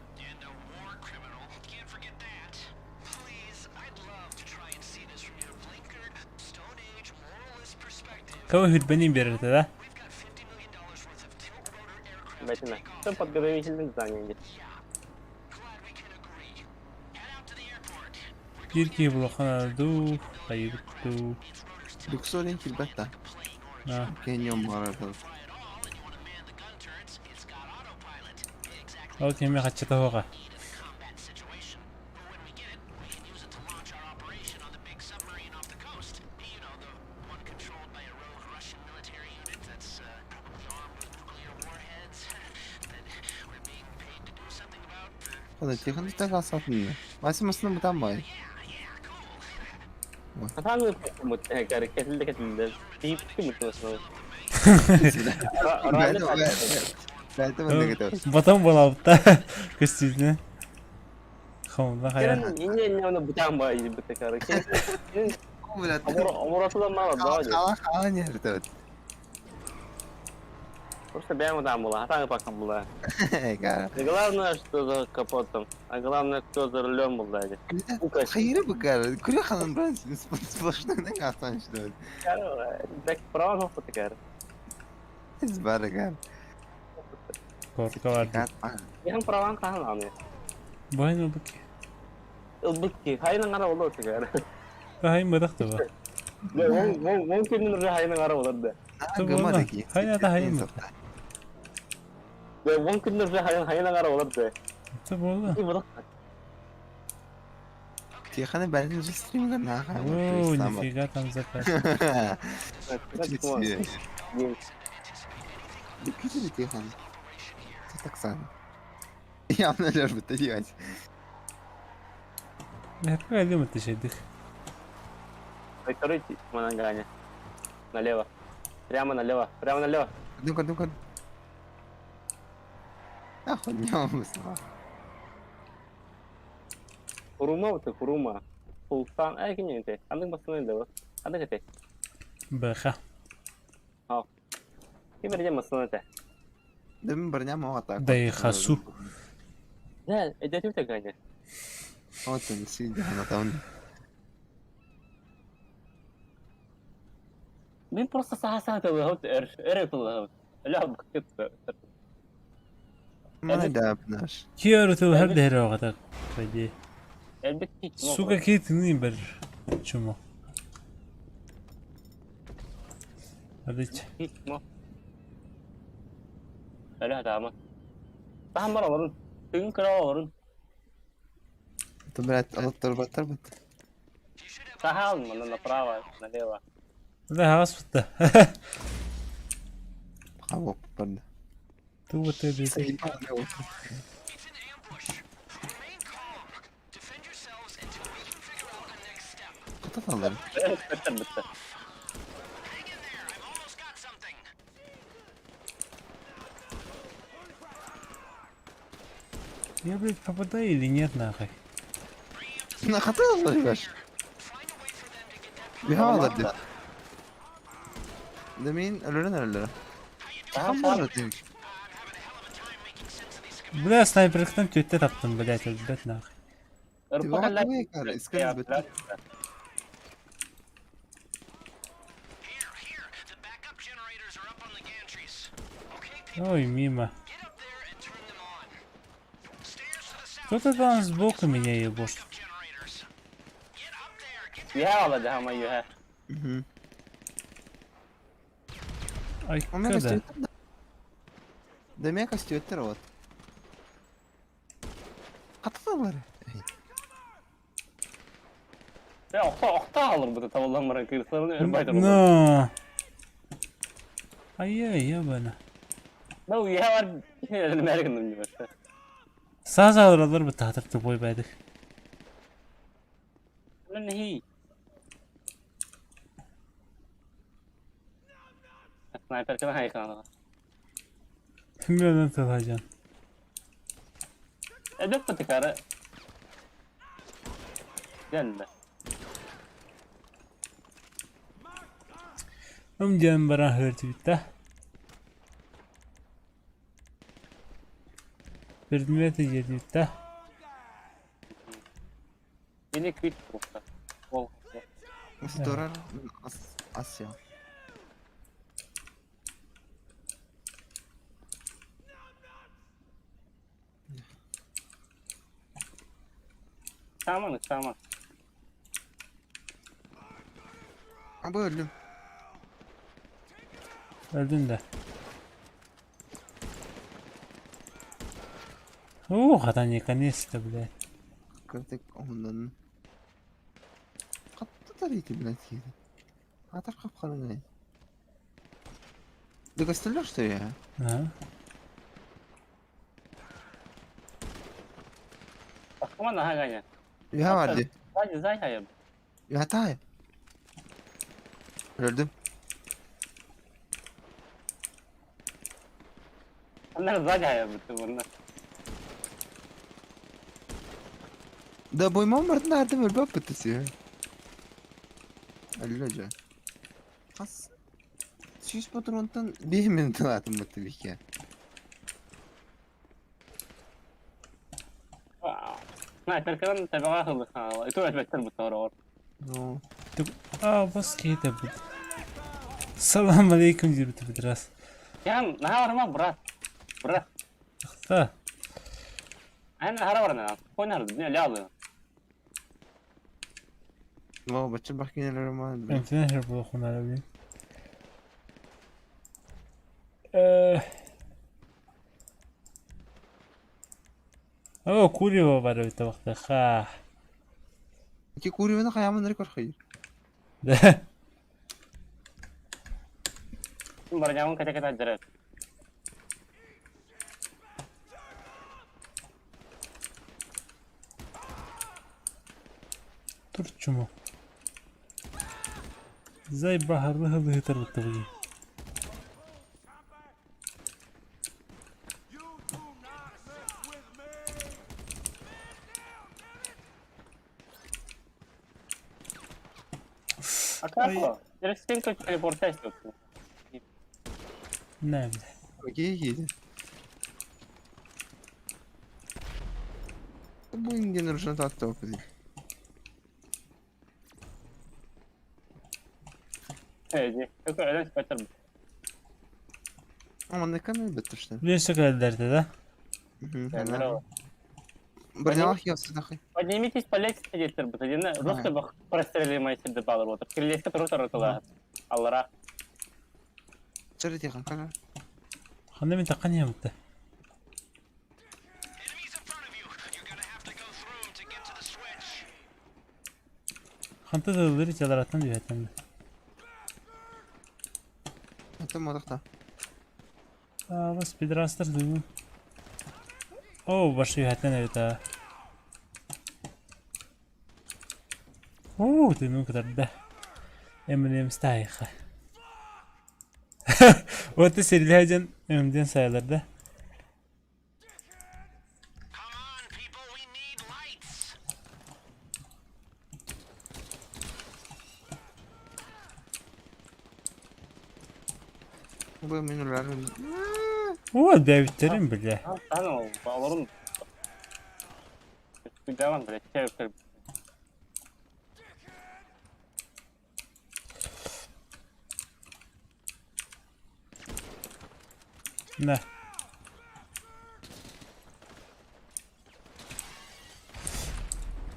كوه البني بيرت ده
بيتنا tempat gede misil tanya gitu
يركي بلوخنا دو خيب دو
دكسور انت البتة
آه.
كان يوم مرة
اوكي ما خدشته هوغا
هذا تي خليني تقع صوتنا ما اسمه مسلم بتاع ماي
Katanya cara kecil tip gitu loh.
لا انت بدك تقول
بطن بلابتا كستيزنا خم لا خير
Kan ini yang bertambah ini betul kan. Umur tuh malah doa.
خلاص يا رتوت
Просто бегом там было, а так пока было.
قاعد
И главное, что за капотом, а главное, кто за рулем был сзади.
خيره بقى كل خلنا نبرز سبلشنا هناك عطان شدود
Так право фотокар.
زبالة قاعد
كوركوار
Yang perawan kan namanya.
بوين بك
Ilbeki, hai nangara ulo segar.
هاي ما دخته
Mungkin menurut hai nangara ulo deh.
قمة ذكي
هاي هذا هاي
Mungkin menurut hai nangara ulo deh.
طب والله
Ini betul.
يا خلينا بعدين نجي ستريم قلنا
اوه نفيقات عم زكاة
كيف اللي تيخان تتكسان يا عم نجرب التجيوز
هرقا اليوم التشدخ
Короче, манангanya. Налево. Прямо налево. Прямо налево.
دونك اخذ يوم بسرعة
Kuruma tuh kuruma. Sultan, kayaknya itu. Anda maksudnya itu? Anda kete?
بخا
Oh. Ini berarti maksudnya itu.
دم برنامج مقاطع
ده يخسو
Ya, itu tuh kayaknya.
هو تنسيق احنا تاون
Ini proses sah-sah tuh laut tuh laut. Lah bukit.
ما دابناش
كيارو تو هل ده روغتك فدي
Elbette hiç.
Сука, кейтini bir çumo. Hadi iç.
Hiç mi? Öyle hadi ama. Daha bana varın. Tüm kral varın.
То, блядь, оттарбаттар бит.
Daha alma направо, налево.
Hadi havas bitti.
Хавок барды.
Tu bu tabi.
Sayılmaz ne oldu? Katafaları.
Evet, bitti.
Я, блядь, попадаю или нет, нахуй?
На katafaları ver. Bir havalar de. Demeyin ölürün ölürler.
Daha
Tam
falan.
da demiş.
Бля, снайперкten tötte taptım, блядь, öldüret nahуй.
Irpak eller.
Vakıya yıkar. İskeniz bitti.
Ой, мимо. Кто-то там сбоку меня ебошит.
Yuha alacağım ama yuha.
Hı.
Ай,
Ama
когда?
kaçtı. Demeye kaçtı ötler o. Katafaları.
Ya okta alır bu da tavallan bana kıyırsalarını örbaydan olur.
No. Ай-яй, ебано.
Ne o yuha var. Yine Amerikan'ın gibi işte.
Sağ alır bu tahtır tıboy baydık.
Lan ne hi? Sniper kana hay kana.
Bilmiyorum nasıl alacaksın.
Edep patikara. Geldi.
Canım bana hırtı bitti. Bir metre yedi bitti.
Yine quit burada. Ol.
Storar Asya.
Tamam.
Ama öldüm.
Öldün de. Hatan наконец-то, блядь.
Kritik ondan. Kattı da değil блядь. Atar kapkanı ne? Да гастроляр что я?
Ага.
Bakma daha ganya.
Ya vardı.
Zay hayır.
Ya hata. Öldüm.
Onlar zay hayır bitti bunlar.
Da boymam vardı nerede böyle bak pıtısı ya. Öyle Kas. Şiş patrondan bir minut atım bu tabii ki.
Sniper kan tabağa hızlı kanala. Itu etmektir bu sonra or.
No.
Bas keyte bu. Salam alaikum diyordu biraz.
Ya ne var ama bırak.
Da.
Aynen hara var ne? Oynarız ne alıyor.
No, bacım bak yine roman.
Ben her bu okuna abi. Курево var öte vakti. Ha.
Ki kuri bana kayamın rekor hayır.
Barangnya kita jerat.
Turçumu. Zay baharlı hızlı hıtar bitti bugün.
Akar direkt skin ke teleportasi itu.
Nerede?
Okey iyiydi. Bu ingin ruşuna taktı o kızı.
Evet, itu ada spider.
Ama ne kadar elbette işte.
Bir şaka derdi de.
Hı hı.
Kamera var.
Бірдемақ есі дақи.
Поднимитесь по лестнице, деттер бұты. Дені жестко бақ простреливайся деп алып отыр. Кірлеске тұру тұртыла. Аллара.
Чыры тейхан, қара.
Ханна мен таққан ямытты. Ханта дылдыры жаларатан дүйәтенді.
Өтім одақта.
Бас пидрастыр дүйін. Оу, башы дүйәтен әйті. Оу, дүйін кітарды. Eminem stayıqı. Orta serilerden ömden sayılırdı.
Bu menülerin...
O David'lerin bile.
Sen o bağlarım. Bir devam bile. Çevir.
Ne?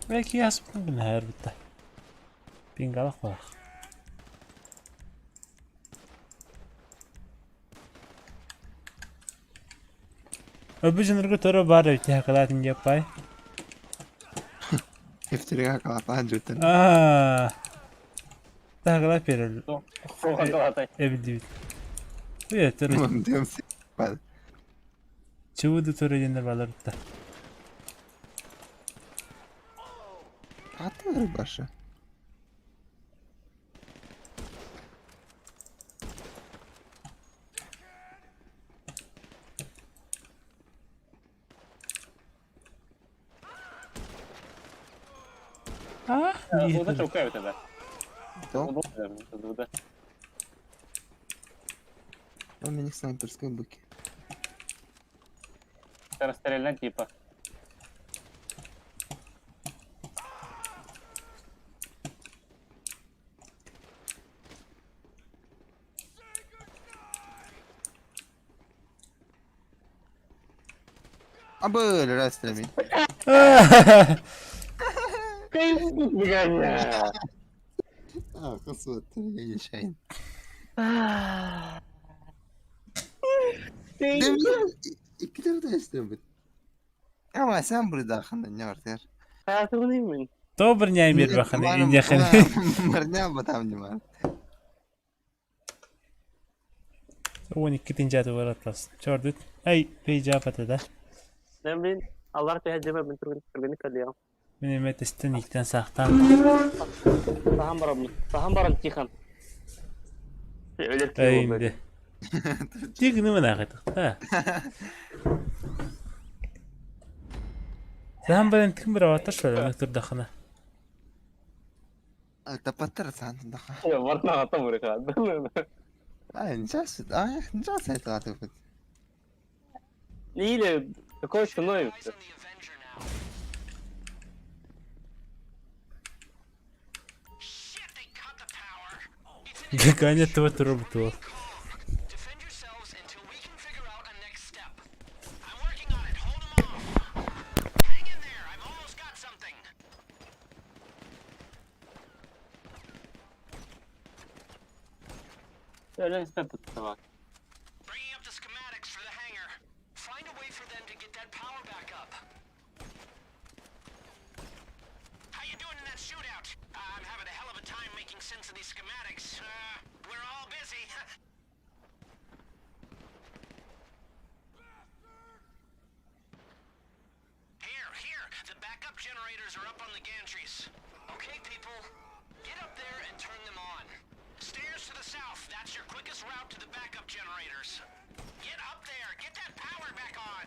Belki yazmam bunu her bitti. Pingalak var. Öbücünürgü töre var evde hakalatın yapay.
Hepsine kalatan cütten.
Aaa. Hakalat verir.
Soğan atay.
Evde. Bu ya töre.
Tamam diyorum s***.
Çuvudu töre yenir var bitti.
Attı var başı.
Ah,
Bu da çok evet eder.
Tamam.
Bu da önemli. Bu da.
У меня снайперская быки.
Расстрелять типа.
А были расстрелями.
Кайф выгоняй.
А, косот, я ещё. Demir iki tane de istedim. Ama sen burada hakkında ne var der?
Hayatımı değil mi?
Добр не амир баханы инде хани.
Мырня батам не var.
12 tinci var atlas. Çordut. Ay peycapat da.
Ne bileyim. Allah tehcebe ben türbeni kalıyor.
Benim metestin ilkten sahtan.
Saham baram tihan. Öyle ki
Ay
o böyle.
indi. Dik ne menaqet. Ha. Sen ben kim bir avatar şöyle mektur dakhana.
Tapattır sen de.
Ya varna ata mereka.
Ay nişas sayt atıp.
İyi de koş şunu yaptı.
Ганя твой роботу.
Defend yourselves until we can figure out a next step. I'm working on it. Hold 'em off. Hang in there. I've almost got something.
Öyle ispat tuttu bak.
Bringing up the schematics for the hangar. Find a way for them to get that power back up. How you doing in that shootout? I'm having a hell of a time making sense of these schematics. We're all busy. Here. The backup generators are up on the gantries. Okay, people. Get up there and turn them on. Stairs to the south. That's your quickest route to the backup generators. Get up there. Get that power back on.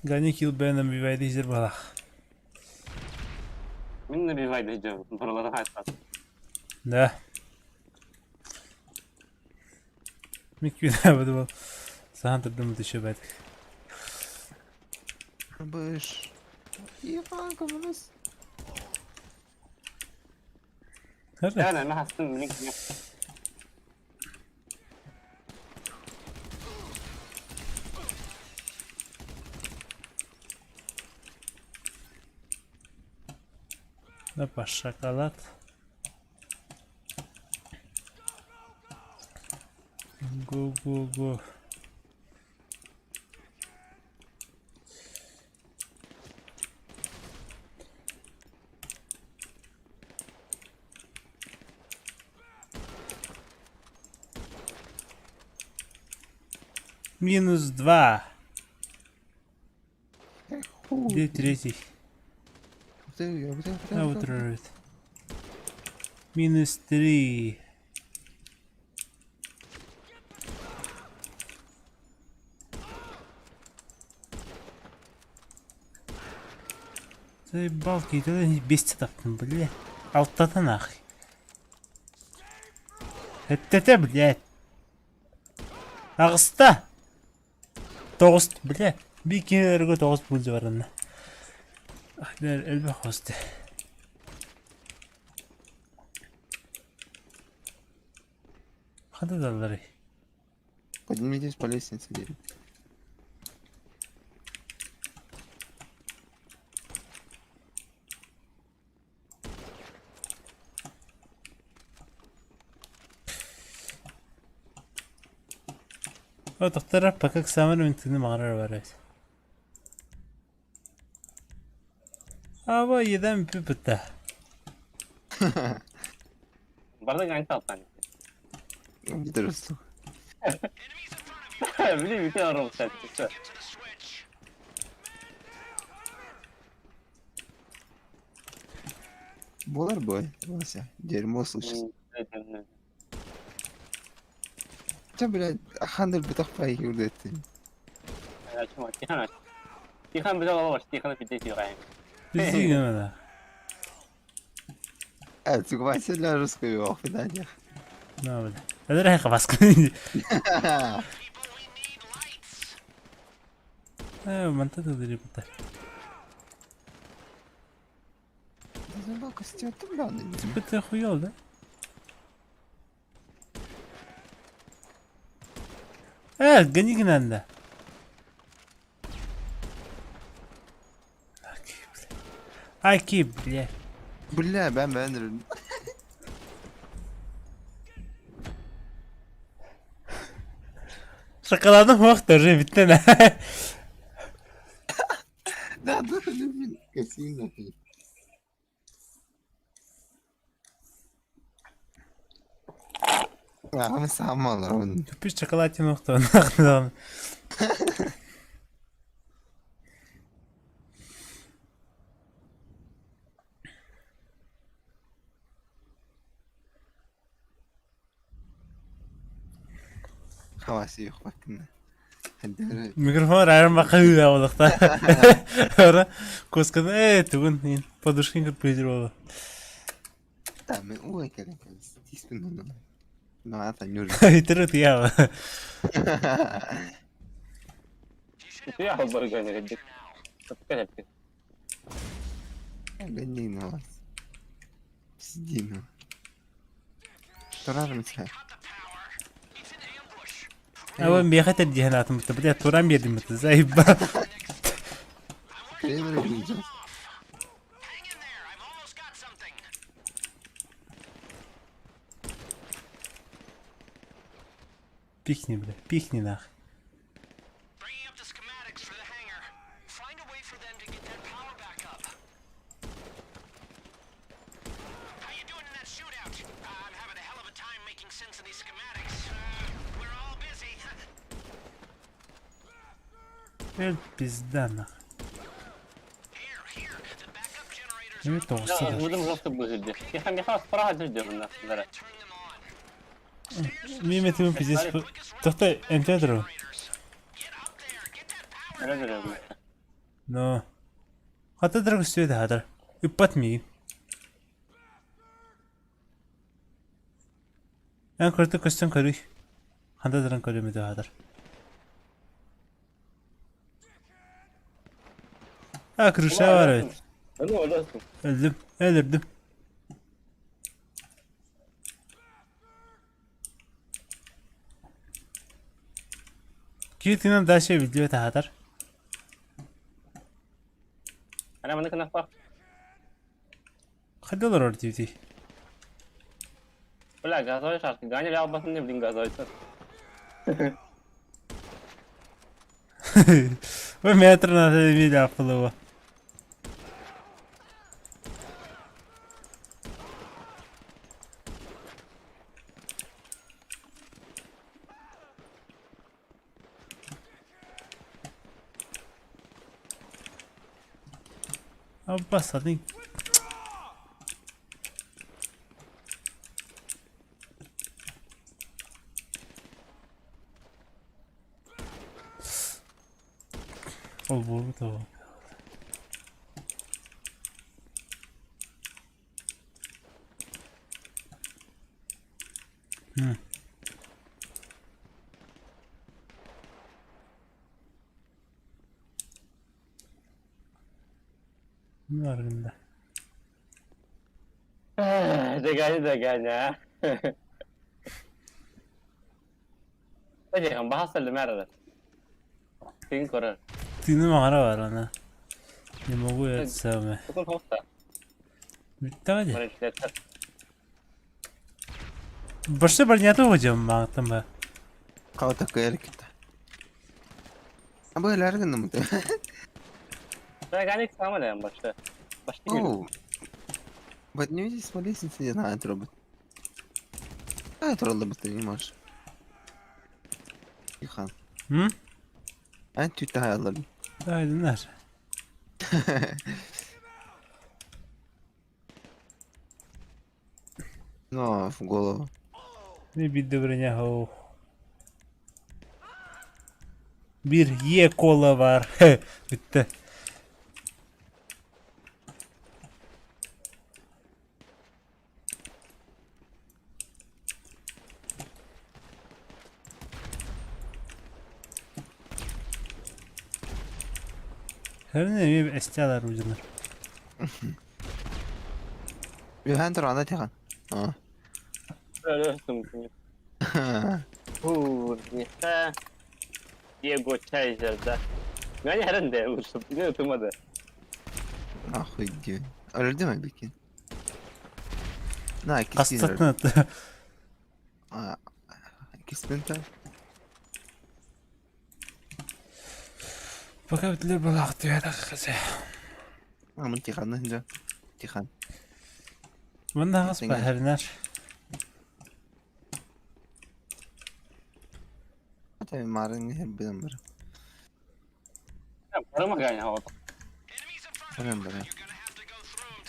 Ganik yıl benim bir vayda izler balak.
Minne bir vayda hicam. Buralara hayatlar.
Da. Mik bir daha bu. Sahan tırdım düşübet.
Bış. İyi kanka bunuz.
Hadi.
Yani ne hastın minik yok.
Ne şokolat. Go go go. -2. Где третий? А вот рарит. -3. Заебал, какие-то бесит там, блядь. Алтата нахуй. Это, блядь. Агыста. Тоғыз, блядь. Bir kenarı toğuz bulcu var anne. Ahler elbe hoste. Hadi dalları.
Поднимитесь по лестнице, дерево.
O doktora pakak saman öntünü mağarar var evet. Ama yeden bir pıtta.
Barda ganç altan.
Gidiyoruz.
Bileyim bir tane robot sertçisi.
Get to the switch.
Bolar boy. Вася. Дерьмо слушай. Ты, блядь, хандл بتخفى يقول
Açma, Tihan aç. Tihan bize baba var, Tihan'ı bir de Tihan.
Bizi yemedi.
Evet, تقول Вася لا رزقه يوقف ثانية.
Ne yapalım? Hadi rahat kapaskın.
People, we need lights.
Ha, mantı da diri pıtta.
Собака стёт, блядь.
Pıtta хуy oldu. Evet, gani günende. Akip bile.
Бля, ben beğenirim.
Şakaladım vakti bitti ne?
Да, да, любим. Косим нахуй. Ama sağmalar onu.
Bir çikolatı nokta.
Havası yok bakın. Hadi öyle.
Mikrofon ayarım bakıyor ya oldukta. Sonra koskada tugün подушкин kırp pedir oldu.
Tamam, o ekledim. Tismin onu. No, hasta ñurri.
Itiru ya.
Tihan barı gönderildik. Dikkat ettik.
Bending no. Sidino. Torar mısın?
Ama bir hatta cihanatım bitti. Bir de turan bir yedim bitti. Zayıf.
Kramer oynayacağız.
Hang in there. I've almost got something.
Pikni bile. Pikni nah.
Bringing up the schematics for the hangar. Find a way for them to get that power back up. How you doing in that shootout? I'm having a hell of a time making sense of these schematics. We're all busy.
Ver bizden nah.
Here. The backup generators
Evet
Ya
doğrusu.
vurdum rastı bu zildi. Tihan bir has para hacı diyor bunlar sizlere.
turn them on.
Mimetimin pizesi. Dokta entedir o.
Get up there. Get that power.
Öyle diyor bu.
No. Hatta direkt üstüne de hadar. Üpatmayayım. En kritik kısım karı. Hatta direkt karı mı da hadar. Ha kırışa var evet.
Hani oradasın.
Öldüm. Öldürdüm. Gittiğinden daha şey video da hadar.
Ana mana kenapa?
Hadi olur orada video.
Ulah gazoy şarkı. Ganya bir basın ne bileyim gazoy.
Ve metro nasıl bir yapılı bu. Abbas hadi. O bu tamam. Ne var bunda?
Deganya. Oye, kan bahas le merda. Tin korar.
Tini mağara var ana. Ne mogu etsem.
Tukun hosta.
Bitti hadi.
Mana işletler.
Başta barnyata hocam baktım ben.
Kauta kaya kita. Aba ileride mi?
Saya gani sama lah yang başta. Başta geliyor.
Oh. But не видишь, смотри, сидит на этот робот. А это робот ты не можешь. Ихан.
Hı?
Ben tüyte hayallerim.
Aydınlar.
No, в голову.
Ne bir de bırnya ho. Bir ye kola var. Bitti. Her ne bir eşyalar ucunlar.
Bir henter anda tekan. Ha.
Öyle mümkün. Nisa. Diego Çaycır'da. Yani herhalde vursun. Ne oturmadı.
Ah diyor. Öyle değil mi Bikin? Ne ikisi
Kastatın attı.
İkisi de.
Bakabilir bak diyor da kızı.
Ama tekan önce. Tekan.
Bunda has bahirler.
Tabii marın hep benim var.
Para ganya o.
Benim var.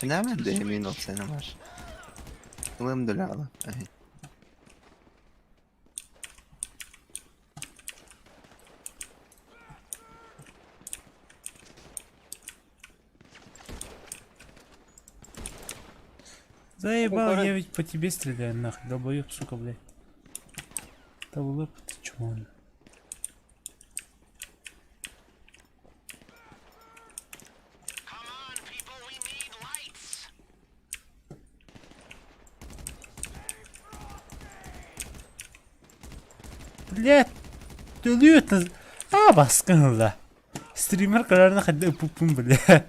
Hemen de emin ol senin var. Umarım da lala.
Заебал, я ведь по тебе стреляю нахуй, долбоёб, сука, блядь. Да улыб, ты чё он?
Come on, people, we need lights.
Блядь, ölüyorsunuz. Aa baskın da. Streamer kararına kadar öpüpüm bile.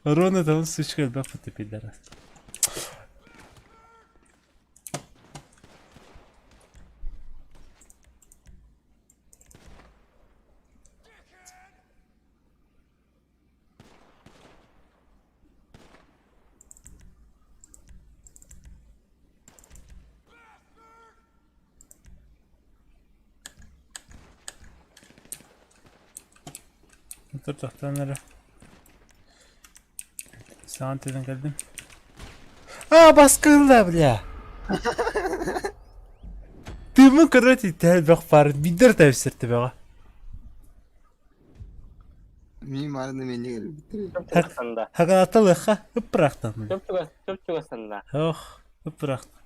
Rona da onu suç geldi bak bu tepeler. Otur tahtanlara. Santeden geldim. Aa baskınla bile. Tümün kırıt ithal bak farın bidir tefsirti bana.
Mimarını bence gelip bitiriyor.
Çöp çuvassanda.
Hakan atalıqa bıraktım.
Çöp çuvassanda.
Oh, bıraktım.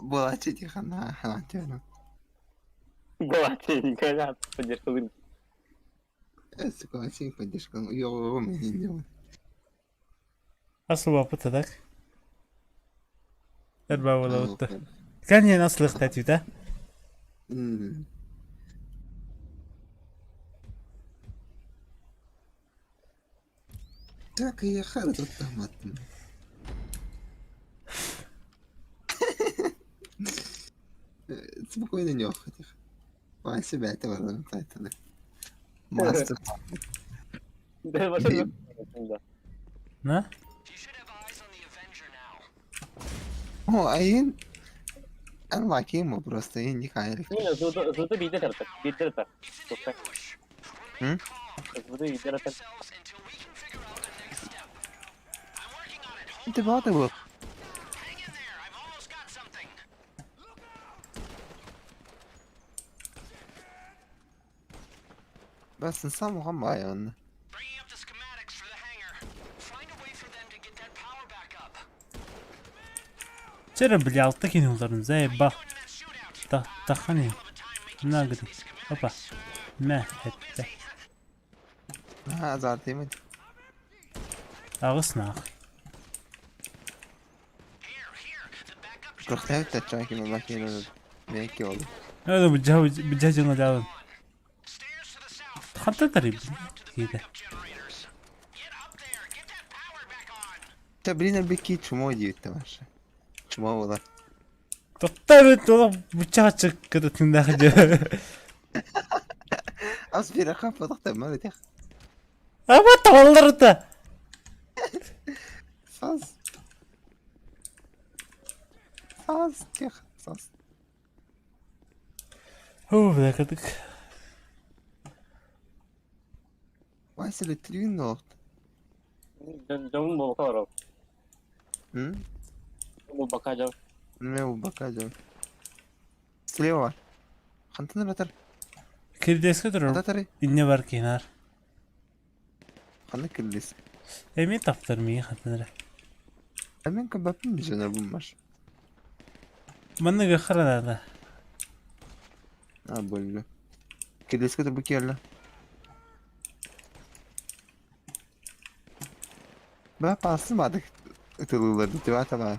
Bola çetik hana diyorum.
Бывает, никогда поддержку вынес.
Согласен, поддержка. Yok ben gidiyorum.
Asıl vapı tadak. Erba valla ottu. Kan yine nasıl ıhtatıyor da?
Так я хорошо там attım. Спокойно не охотих. Вань себя это важно, поэтому. Мастер.
Да, машина. Да.
Ne?
You should have eyes on the Avenger now.
О, а ин... Ан ваким мı просто ин не кайрик.
Не, зуды видят это. Видят это. Слушай.
М?
Зуды видят это.
Ourselves until we can figure out the next step. I'm working on it. Hold
Ты бата был.
hang in there. I've almost got something.
بس نسام غمبا يعني.
Bringing up the schematics for the hangar. Find a way for them to get that power back up.
Çere bile altta kiniyorların zey bak.
Going to that shootout.
Da hani.
All the time making
Ne
sense
gidi.
of these schematics.
Hoppa. Mehette.
Ha zaten mi?
Ağız nak.
Here, the backup
Kurtayıp da çaki mi bakayım. Ne ki oldu?
Öyle bu cahcına devam.
stairs to the south.
Hatta tarif. Yedi.
Backup generators. Get up there. Get that power back on.
Tabrina beki çumo diyette var. Çumo ola.
Doktor oğlum bıçağı çık kırıtın hacı.
Az bir rakam fadak da mı diye.
Ama tavalları da.
Saz. Saz diye. Saz.
Bıraktık.
Вася литрин ногт.
Canım bu bakar o.
Hı?
Bu bakacağım.
Ne bu bakacağım. Слева var. Хантын ратар.
Kirdeske durur.
Ратары.
İnne var kenar.
Ханы килдис.
Emin taptır mı hatırlar.
Hemen kabapın bir jener bulmuş.
Bana gıkıra da.
Ha böyle. Kiliske de bu kyerle. Ben pasmadık. Itılıları tivata var.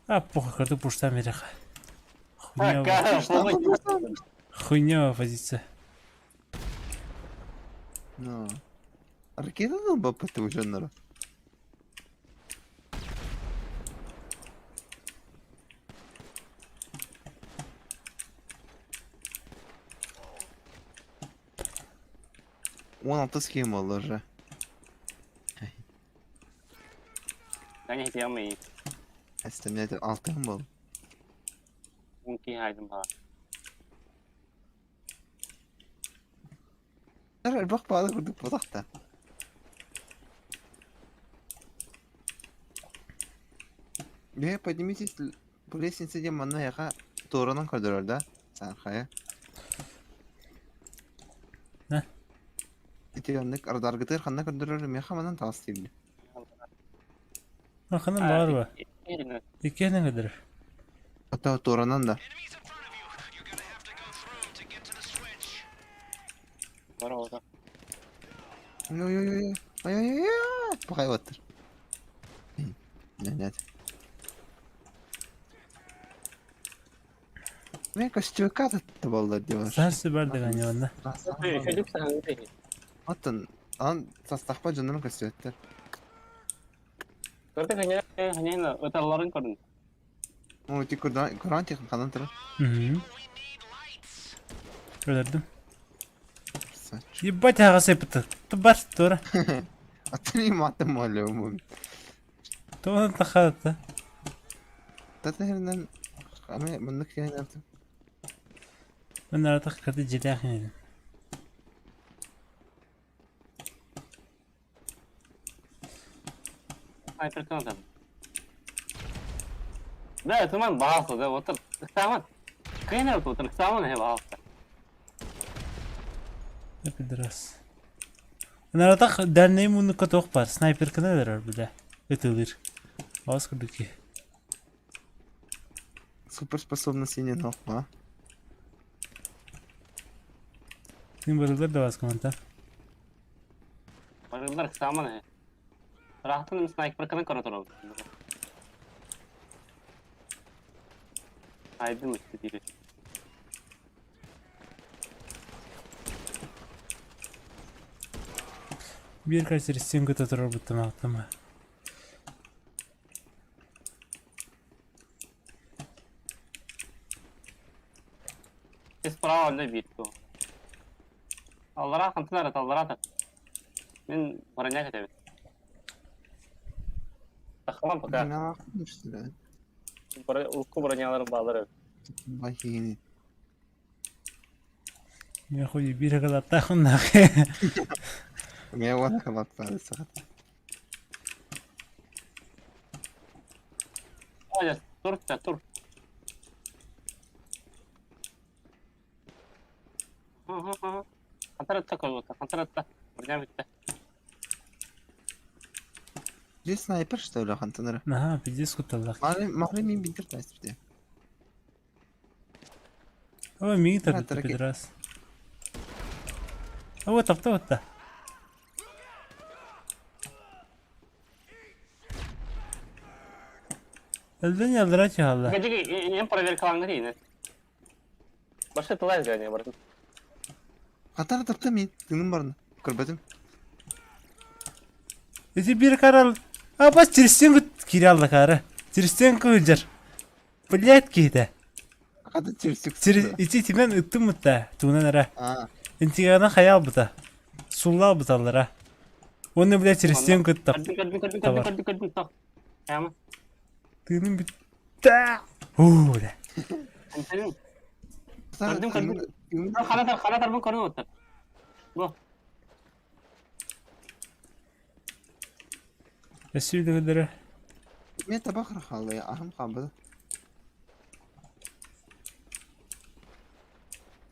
А, похуй, карту пушта мереха.
Ага,
Хуйня позиция.
Ну. Ракета долба по ту жанру. Он отыскивал уже.
Ben ihtiyamıyım.
Esteminedir altın bol.
Mungkin haydım ha.
Bak bağlı kurduk batakta. Поднимитесь по лестнице демона яха торонан коридорда. Сархая.
Ne?
İtiyanlık ardargıtır kanna korидorda meha manan tavsiyeli.
Bakın var mı? İki ne kadar?
Hatta toranan da.
Enemies in front of you. You're gonna have to go through to get to the switch.
Var orada.
Yo yo yo yo. Ay ay ay ay. Bakay otur. Ne. Ne kaçıyor katıttı vallahi diyor.
Sen süper de ganya bende.
Çocuk sahnesi değil.
Atın an sastahpa canını kaçıyor.
Berarti hanya ini utaraların kadın.
O ti Kur'an teknik kanın tara.
Hı hı.
We need lights.
Öldürdüm.
Saç.
Ебать, ağası yapıttı. Tubar, tura.
Atayım attım öyle umum.
Tuğunu tıkadı.
Tatahirden ama bunluk yani yaptım.
Ben artık kırdı cilahin edin.
Ay terkenal tabii. Да, туман бағасы, да, отыр. Қыстаман. Қайын арты отыр, қыстаман әй бағасы.
Biraz. Нарата derneğim bunu katok var. Sniper kana verir bir de. Ötülür. Az kırdık ki.
Суперспособность не нахуй.
Символlar da var komanta.
Барылдар қыстаман әй. Рахтын снайпер қана көрі тұрау. Айдым үсті дейрі.
Birkaç resim kötü oturur bu aklıma.
Справа өлі бейті. Аллара қантын әрі, аллара атыр. Мен бұрыня кетемін. Тақылан пока.
Ne yapmıştı lan?
Ulku bұрыняларын bağları.
Bakayım.
Ya koyu bir kadar takın.
Ne var kalatları saat.
Hayır, dur, dur. Kantar koy, kantar atta. Bұрыня bitti.
Здесь снайпер что ли, хантанера?
Aha pidis kutalak.
Могли мин бинтер тестити.
Ama mini
Ha,
tabii
taraki.
biraz. Ama tapta. Elden yaldıra çağırlar.
Погоди, я проверка Англии. Başka tılay gani var.
Хантана тапта мин. Тыным барны. Көрбөдүм.
Эти bir karal. А бас через кирялла кары. Через кылжар. Блять кейде.
Када чирсик.
Через içi timen ıttım mutta. Tuğunan ara.
А,
İntigardan hayal buta. Sulla butalara. Onu bile через кыттап.
Кырдым. Tamam.
Tığının bitti. Uuu.
Кырдым. Қана тарбын көрініп отыр. Bu.
Esüydü kadere.
мен табак рахалы, ахым кабы.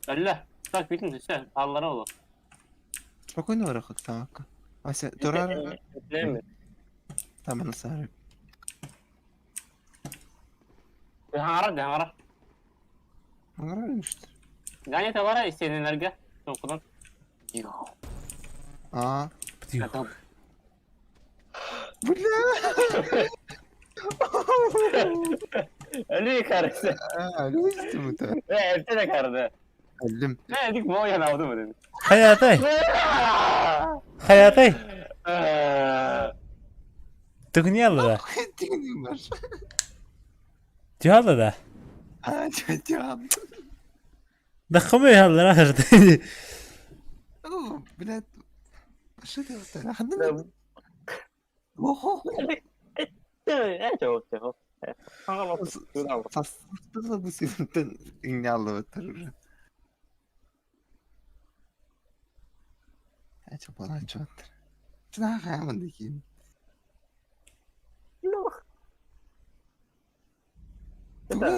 Әлі. Так, битін түсі. Аллара олу.
Спокойно рахак тамакка. Ася, турар.
Білемін.
Таман сары.
Хаңара.
Аңарар işte.
Gani tavara isteyenlerge. Okudan.
А,
Bitiyor.
бля.
Ölü yıkarısı.
Ölüstü mü ta?
Evde de kardı.
Öldüm.
Ne dedik bu yana oldu mu dedik.
Hayatay. Hayatay. Tıkını yallı da.
Tingin var.
Cihalı da.
Ha, cevap.
Dakımı yallı kırdı.
Oo, блядь. Что ты вот так? Хандым. Охо.
Çok. Kanka bak. Şuradan bak.
Sastırla bu sevinten inyalı oturur. Çok bana çok. Şuna kayamadı ki. Ben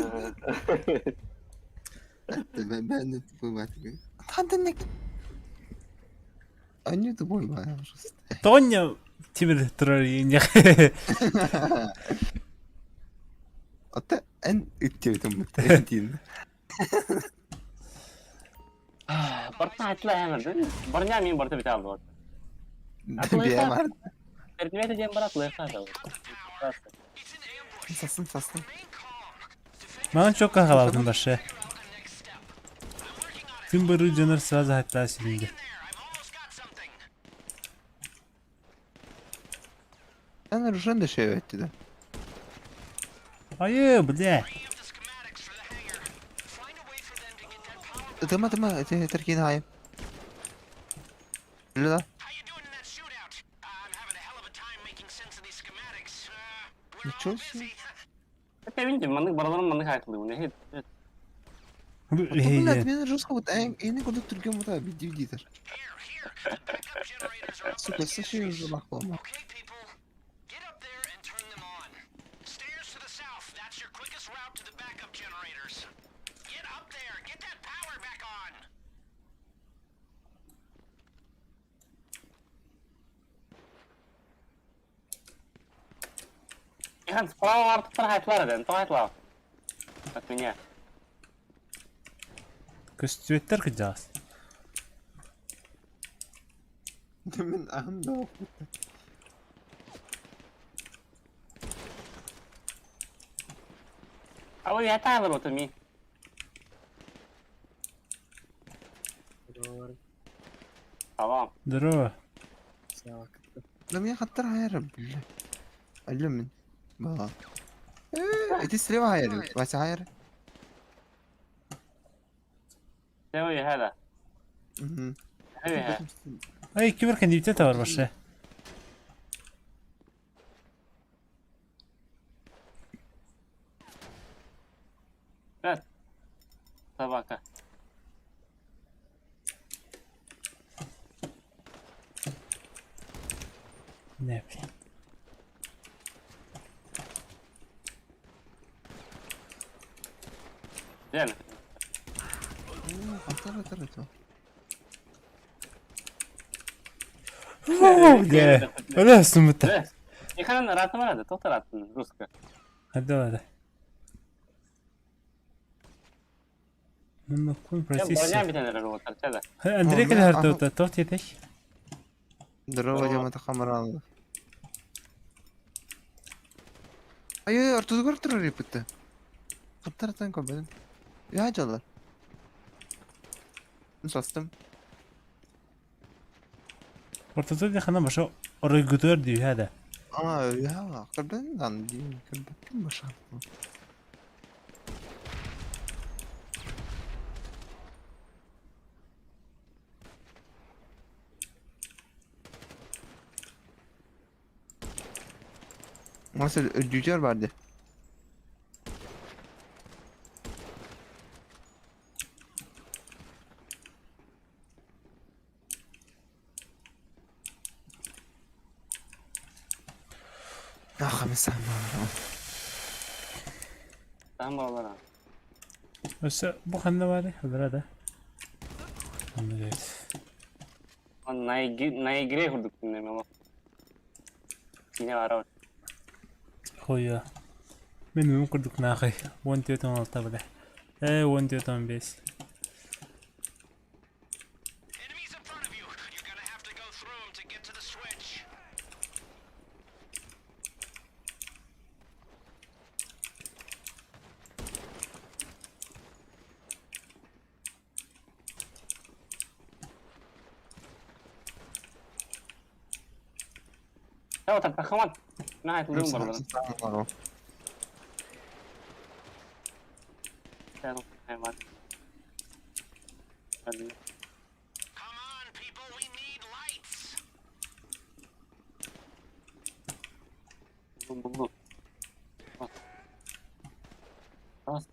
de bu batı. Hadi ne? Anne de boy bayağı просто.
Тоня тебе троиння.
Ata en ütçeydüm bu taytin.
Barta atla hemen. Barnya min barta bita aldı.
Bir var.
Tertibiyete diyen barat lehsa da.
Sastım.
Ben çok kahvaltım başı. Tüm barı canır sırada hatta silindi.
Ben Ruşen de şey etti de.
Hayır bu ne?
Tamam, Türkiye'nin hayım. Öyle da. Ничего себе.
Я видел, манdık baraların mandık hayatlığı bu ne?
Блядь, мен жестко вот эни куда Türkiye bu da video gider. Сука, саши уже лахлама.
Okay, people, get up there and turn them on. Stairs to the south, that's your quickest
Kan sправа artık hayatlar eden. Hayatlar. Bak dünya.
Köstüvetler kıcağız.
Demin ahım da yok.
Abi ya taylar otur mi? Tamam.
Duru.
لم يخطر هاير بالله علم با تسري هاير بس هاير
Seviyor hada. Seviyor.
Ay kibar kendi bite var başa.
Evet. Tabaka.
Ne bileyim.
Değil mi?
خطر ترى
De. Öyle sımıta.
Evet. Yıkanın rahatım aradı. Tohtar attın. Ruska.
Hadi hadi. Bunu koy
Ya
prosesi.
borcam bir tane robotlar. Çada.
Andrei kadar harita tot yetek.
دروجة ما تخمر الله أيوة أرتوز قرطر ريبته خطر تنكو بدن يا جلال نصستم
Ortada da kana başa oraya götür diyor hadi.
يا قلبن عندي قلبن مش عارف Nasıl cücer vardı? Ah, خمس ساعات.
Tamam baba.
Bas bu kanda var ya hadi. Anladım.
Nay gire kurduk dinleme ama. Yine var abi.
Hoya. Benim kurduk nahi. 1.16 bile. 1.15.
Enemies in front of you. You're gonna have to go through them to get to the switch.
Ya tak kaman. Nah itu dulu baru.
Tamam.
Saya tuh hemat. Aduh.
Come on, people, we need lights.
Bumbu. Pas.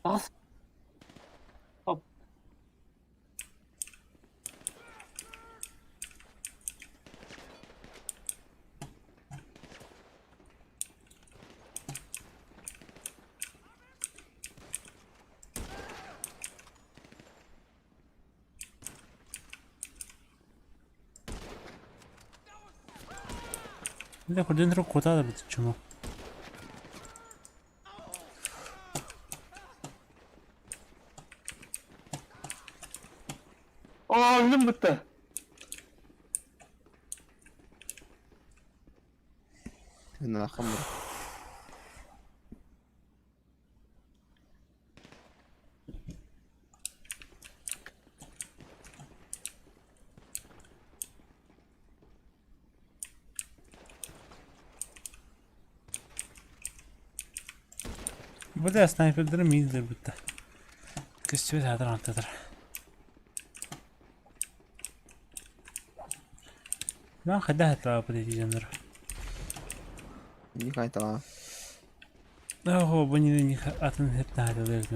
Pas. Hop.
Bir de por dentro kotada bir çumu.
Oh, öldüm bitti.
انا خمر
Bu da sniperlerim iyidir bitti. Kışçı ve hadır antadır. Ben خدها ترى بدي جنر.
دي كانت
هو بني لي أتن هتنا هذا ذلك.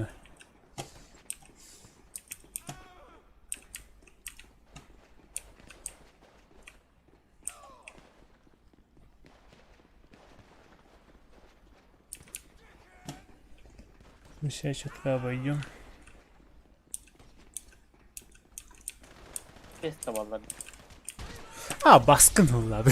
مش هشوف بيوم.
Kes tabanları.
Baskın oldu abi.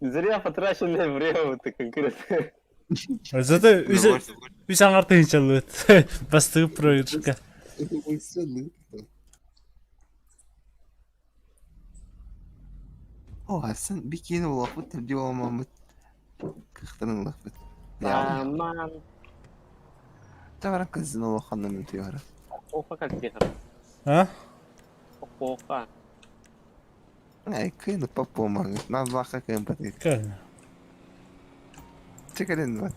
Зря потраченное время, ты конкретно.
Зато үс аңарты иншаллы. Бастығы проектка.
Aslında bir kere olakbıt tabi olmamıt. Kıhtırın olakbıt.
Aman.
Tabarak kızın olakhandan ötüyor.
Opa как где-то.
А?
Опа.
Ay kıyını papu olmanı. Nazlaka kıyın patı.
Кәлі.
Çıkarın bat.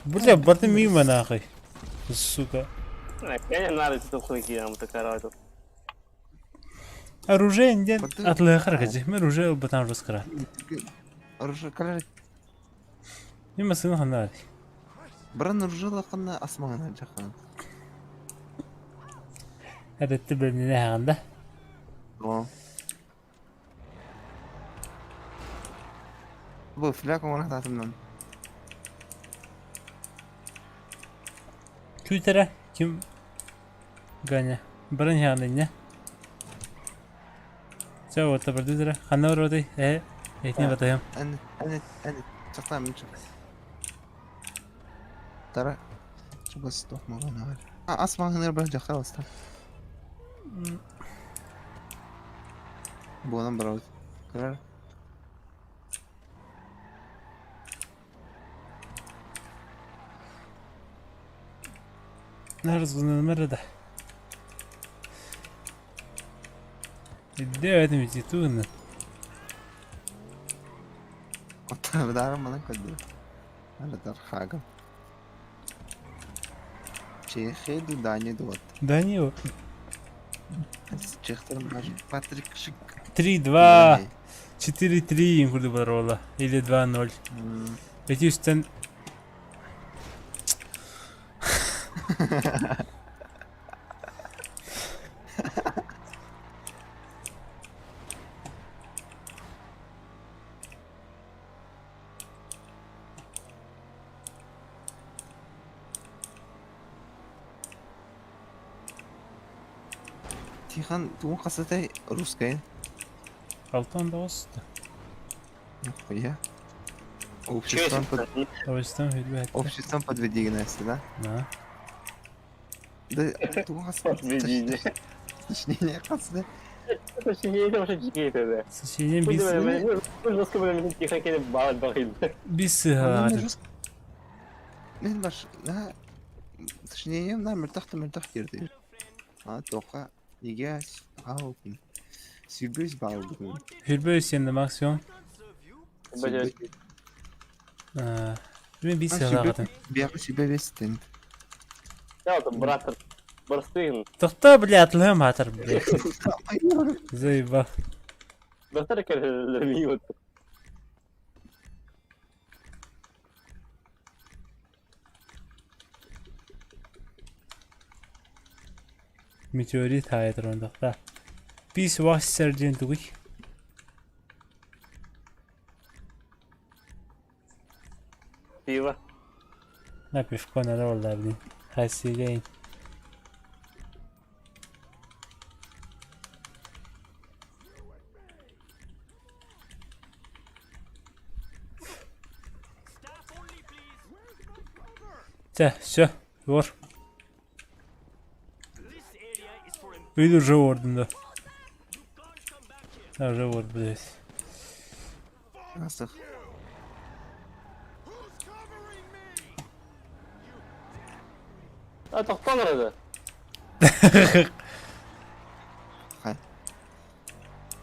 Бля, баты мимо нахуй. Сука.
Я не надо что хуйки, я такая работа.
Оружие нет.
Баты-
Атлы харакачы. Мен оружие батан раскара.
Arışı kalar.
Мимо сына ханар.
Бұрын ұржылы қына асмағына жақын.
Әдетті бөліміне хағанда.
Tamam. Bu flak olarak tatımdan.
Twitter'a kim Ганя. Бірін хағында не? Все, вот это продюсера. Ханна вроде. Этне батаем.
Әне. Çaktan mı çık? Tara. Çok stok mu bana var? Asmağına bırakacak kalsın. Bu adam bravo. Karar.
Нарзгуна мерда. Иди этим титуна.
O tarafı da aramadan koydu. Hala dar hagam. Çeşitli danye duvat.
Да не его.
Çeşitlerim var. Patrik şık.
3-2. 4-3 им курды барола. Или 2-0. Эти үстен...
Тихан, туғын қасатай русская.
Алтан да осты.
Нихуя. Обществом подведенности, да?
Да.
Да, туғын қасатай.
Подведение.
Сочинение қасатай.
Сочинение это уже чекейте, да.
Сочинение
Пусть
бис...
мы жестко будем тихо келіп бағыт.
Бис... ағады.
Мен баш, сочинение мына мұртақ керді. Тоқа, неге ау күн. Сүйбөз бау күн.
Хүрбөйс енді максимум. Мен бис ағады.
Бияқы сүйбөбестен.
Ja, там брат Барстын.
Тоқта, бля, атлым атыр, бля. Заебал.
Достар керемет.
Meteorit hayatır ondaqda. Biz vaxt sərcən duq.
Пиво.
Na pivko na rolla, blin. Xəssiləyin. Все, вор. Виду уже орден, да. Да, уже орд, блядь.
Асық.
А, тоқтан ұрады.
Қай.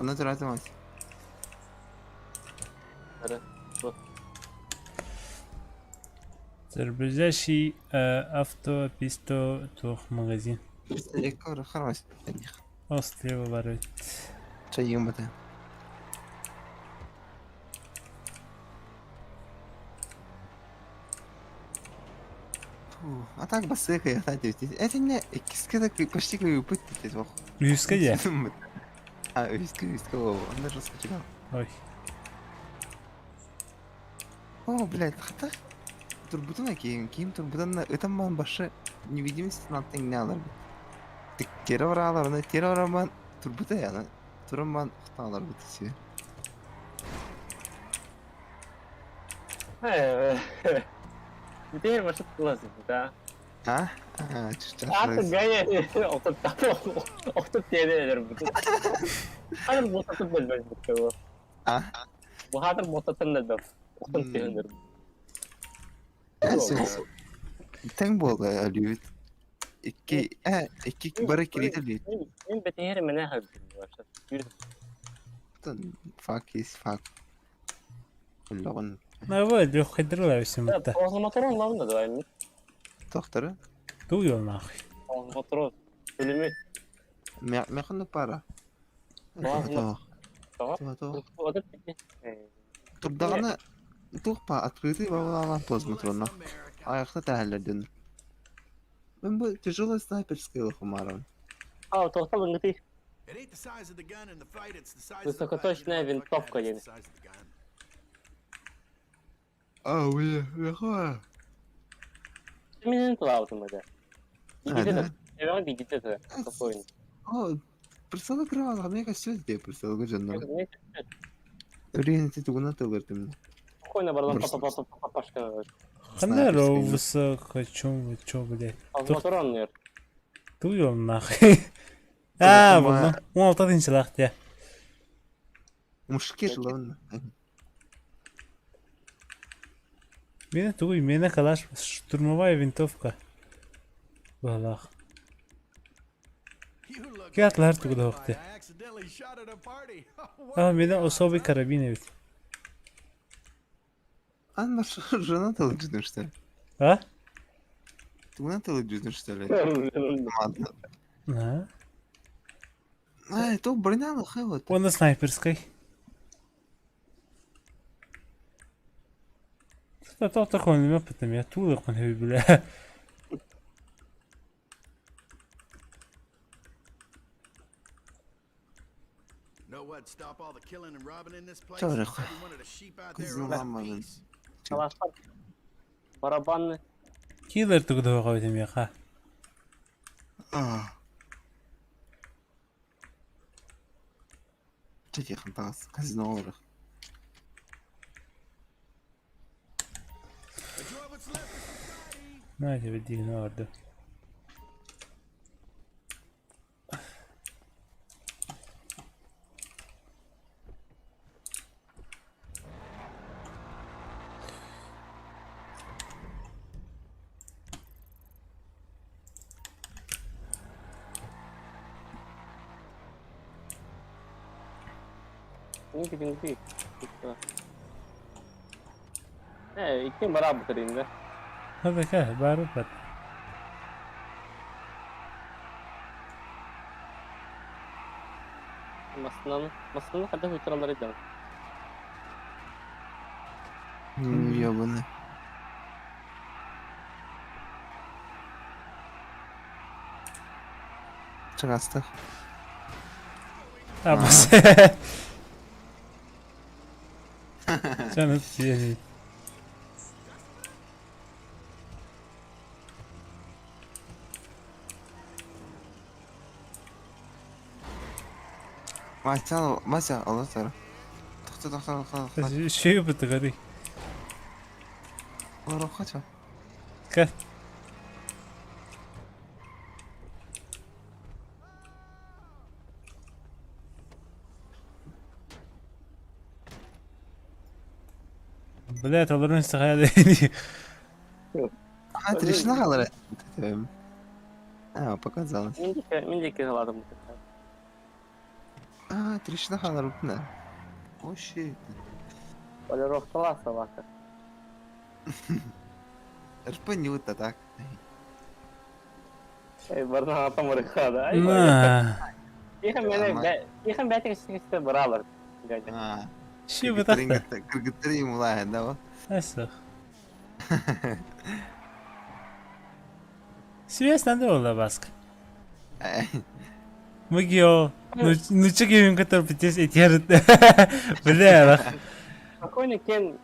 Оны тұр атымыз.
Әрі.
Ближайший авто, писто, тух, магазин.
Екі қармас.
О, слева ворот.
Чай ем бата. А так басыка я хотел. Это не киска почти как упыть здесь вох.
Yüzke de.
А, виска, о, он даже скачал.
Ой.
О, блядь, хата. Турбутuna kiyim turbutanla ötemman başı невидимость наттың не алар. Тик кері баралар, оны кері бараман турбута яны. Тураман хталар бутысы.
Теперь может классик, да.
Ha? Ha, çıkacak.
Artık gayet oturup diyebilirim. Hayır bu satıp bilmez bu.
Ha?
Bu hadır bu satın da da. Oturup diyebilirim.
Teng bol ölüyor. İki bara kiriydi ölüyor.
Ben beterim ne yapayım?
Fuck. Ulan.
ما بود يا أخي دروا بسمته
Ağzı motorun lan da daim.
Doktoru.
تو يوم أخي
Ağzı motorun. Ölümü.
Mekon para.
Tamam.
Tamam.
Oturup
Turdağına tuğpa atkıydı babalarla toz motoruna. Ayakta təhlilədin. Ben bu tijolo sniperskaya okumaram.
А, то стало не ты.
It ain't the size of the gun in the fight, it's the size
Высокоточная
of the
винтовка,
fight,
Леня.
it's the size of the gun.
А, вы,
Minut lazım hadi. Gideceğiz.
да.
Evet gideceğiz. Спокойно.
О, присылы кыралга, мне кажется, де присылга жанна.
Не,
Öğrenci tuğuna tığırdım.
Спокойно, бардам,
Просто.
папашка.
خلنا لو وساق شو بدي
Моторон.
تو يوم أخي والله مو أعطيتني سلاح يا
Muşkil lan.
Меня калаш штурмовая винтовка والله
You look
Ki atlar
like a
tuğda
friend
hoqti.
I accidentally shot at a party. What?
меня أصابي كارابين بيت
Anma жена тылыждын что ли?
ها
Туğuna tılыждын что ли?
ها
Ай, то бронялы хават.
وأنا سنايبرской تعطيكم ما بتم يا طولكم هبي بلا
Know what? Stop all the killing and robbing in this place.
Çabuk.
Every one of the sheep out there
Kızım
are
amanın.
peace.
Kalaşlar. Barabanlı.
كيلر تقدر قويتم يا خا
Ah. Çekil xantas. Kazino olur.
Enjoy what's left of society.
ما بدي نورده
Ne gidin değil. İki beraber kırayım
هذا كاه بعرفت
Maslını kadar hütraları edeceğim.
Ya bunu. Çıkastık.
بس كانت يعني
Masa Allah sana. Doktor.
شيء بتغري
Allah roh kaça.
كه بدأت أظن استغلال
Ha, trişine kalır. Ha, показалось.
Mindiki haladım.
А, трещина kalır bu ne? Oh shit.
Böyle rohtalar sabahta.
Рпанюта так.
Barına atam oraya.
ما
Yıkın belki işte beraber.
А.
شو بتخطى
Kırgıttırı yumulağı da o.
أسخ Серьезно, да, والله Баск? Мэгио, ну чё гейминг, который притес эти Бля,
Спокойно, Кен,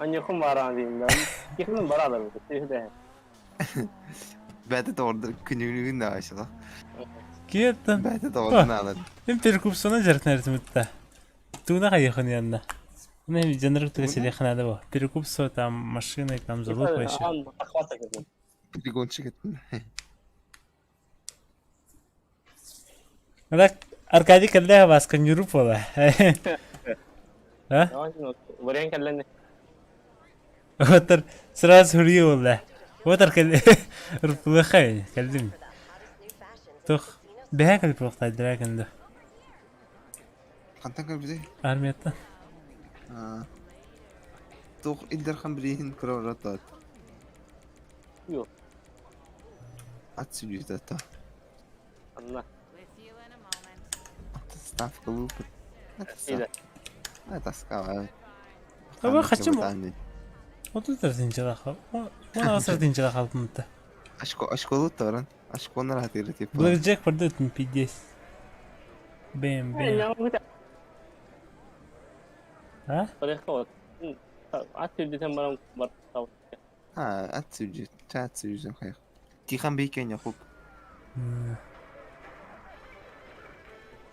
Anyakım var diyeyim ben. Yakın var adam. İşte.
Bende de orada günlüğün de aşıla.
Gittim.
Bende de orada ne alırım.
Ben perkup sana jartnerdim hatta. Тугна хаяхан yanına. Ne bir janrı tıkası yakın bu. Perkup so tam машина там залуп вообще.
Приgonçuk ettin.
Bak arkadi kaldı başka yürüp ola. Ha?
Вариант каллен.
Otur сразу hürüyor ola. Otur kaldı. Rıplıkay kaldım. Tuh. Beha kaldı proxta dragon da.
Kantan kal bize.
Armiyattan.
Tuh ilder kan birihin kıravratat.
Yok.
At sürüyor da ta.
Allah.
Staff kalıp.
İyi de.
Это скава.
Ama kaçım? 34-нче daha. Bana asırtınче daha kaldım da.
Aşk olup da varan. Aşk onlar hatırlı tip.
Blackjack продает мне 50. Бэм, бэм.
Я могу так.
Ha?
Подехал. At yüzdeten bana var.
Ha, at sürüyor. At sürüyor hayır. Tihan beyken yapıp.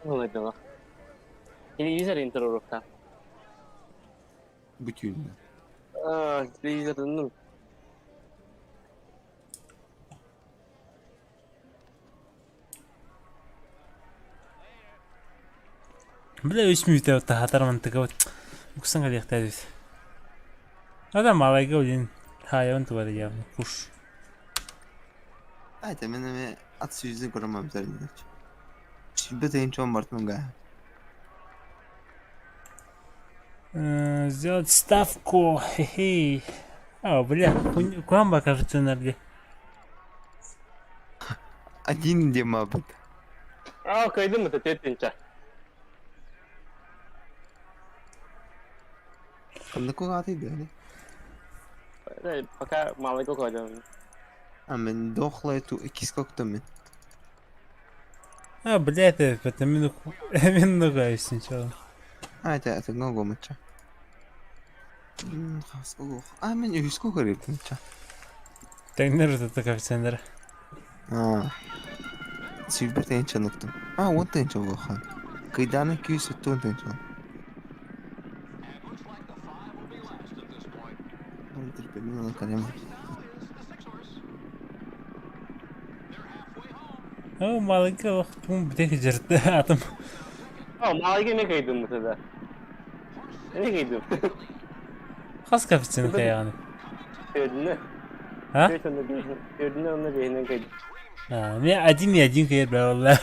Ne oldu lan? Televizyon intro rokta.
Bütün.
Televizyon.
بلا 3 minut ta hatar mantıka. Kusan gal yahtadi. Adam malayga olin. Hayvan tuvalı ya. Kuş.
Hayır, ben at sürüyor kuramam üzerinde. Şimdi de en çok martım gaya.
Сделать ставку. Хе-хе. Бля, куда кажется энергия?
Один демабыт.
Kaydı mı tetince?
Kamda ko atıydı öyle.
Пока маленько koydum.
Amen dohla tu ikis koktu men.
Бля, это минут гайс сначала.
Hayır, это много мача. Хаского. Men yüzko garip mача.
Тегнер это коэффициентер.
Silber tençe noktum. On tençe bu han. Kıydana 270 tençe. Dur ben ona kalem.
Маленько бум битэх жирдэ атам.
Маленько ne kaydın mıtada? Ne kaydın?
Хас коэффициент yani.
Gördün mü?
Ha?
Gördün mü onunla beyninden kaydın.
Не один и один кайр, бля, валла.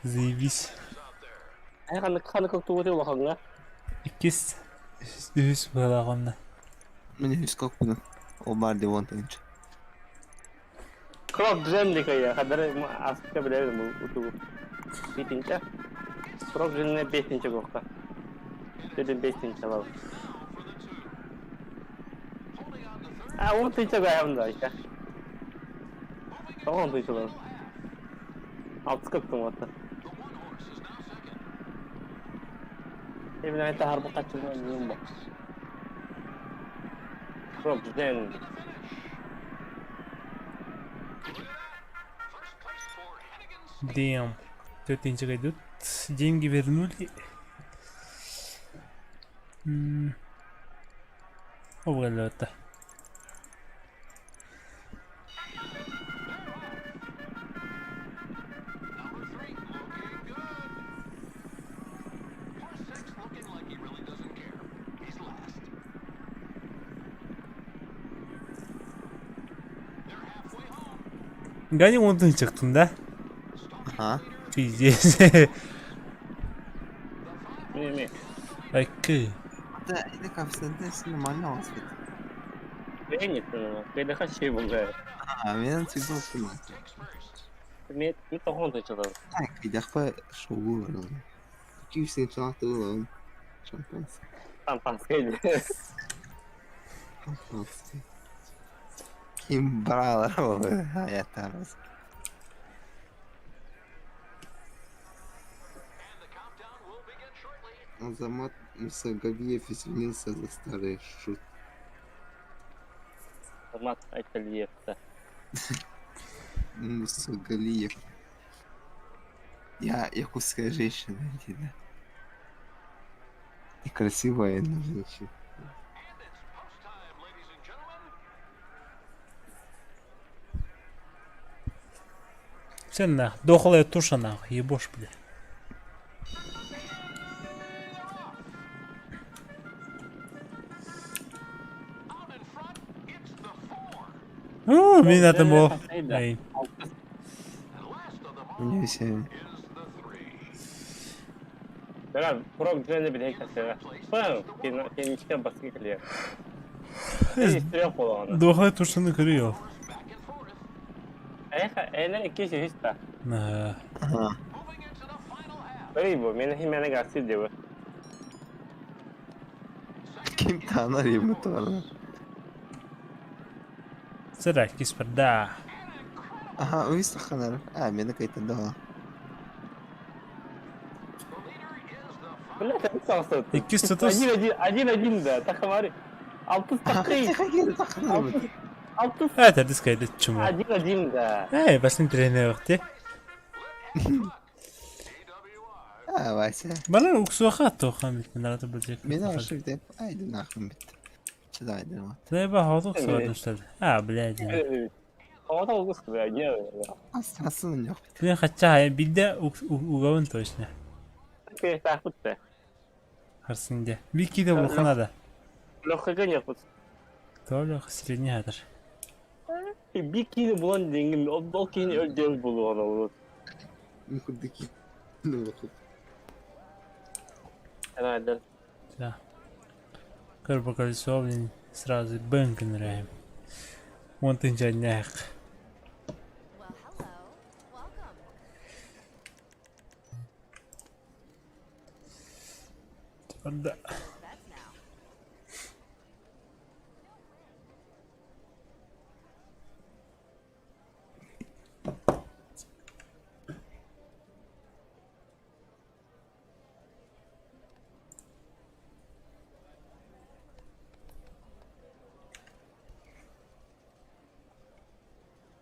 Заебись.
Kanı koktu vuruyor bakalım ya.
İkiz. Üst balağında.
Men yüzko bunu. O barde on tençe.
Krok düzenli kaya. Kadar aslında bilemedim bu utubu. Bitince. Krok düzenli 5. kokta. Dedim 5. alalım. 10. kaya da işte. Tamam duydular. Altı kıktım hatta. Evine hatta harbi kaçırma bilmiyorum bak. Krok düzenli.
Damn. Тетенька идут. Деньги вернули. Обгадала. Гани онтун чыктым да.
Ha?
Пиздец.
Ne?
Окей.
Da ile kafasında şimdi manna olsun.
Ben gittim ama. Ben de kaç şey buldu.
Ben çıktım okudum.
Ben tohum taşıdım.
Bir dakika şovu var lan. 200 tençe attı lan. Şampans.
Tam paskaydı.
Kim paralar oldu hayatlar olsun. Азамат Мусагалиев извинился за старый шут.
Мат Айталиевта.
Мусагалиев. Я якутская женщина, да. И красивая, но женщина.
Sen ne? Dokulaya tuşana. Ебошь, бля. Min adım o. Ey.
Мне все...
내가 프로 전에 비해 갔어요. 그냥 걔는 시간 basket kılıyor. İstiyor falan.
Dokulaya tuşunu kırıyor.
Eğlen iki şey işte.
Ne?
Ага.
Böyle bu. Beni hemen gelsin diyor.
Kim-то она ревнует.
Sıra kisperda.
Ага, выстах она. А, мне какая-то дала.
Бля, ты сам
İki status.
Один да. Так говори. Altı takıyı. Altı.
Evet, hadi skaydet çumu.
Один да.
Ey, basın trene vakti.
А, Вася.
Bana uksu vakit toxamit. Ben arada bilecek.
Меня ошибка. Айди нахуй, бит. Сюда, айди.
Ne ben havada sorun işte. Ha, biledim.
Havada olursun ya. Gel.
Aslında yok.
Ben kaçacağım. Bir de ugavun toşne.
Okey, takut da.
Harsınca. Bir iki de vulkana da.
Lokaka yapıp.
Doğru, sireni hadır.
Bir kini bulan dengin. O kini öldüğünü buluyor onu.
Никуда. Ну, вот.
Herhalde.
Да. Короче, колесо, блин, сразу бэнк нравим. Вон ты джаняк.
Well, hello. Welcome.
Да.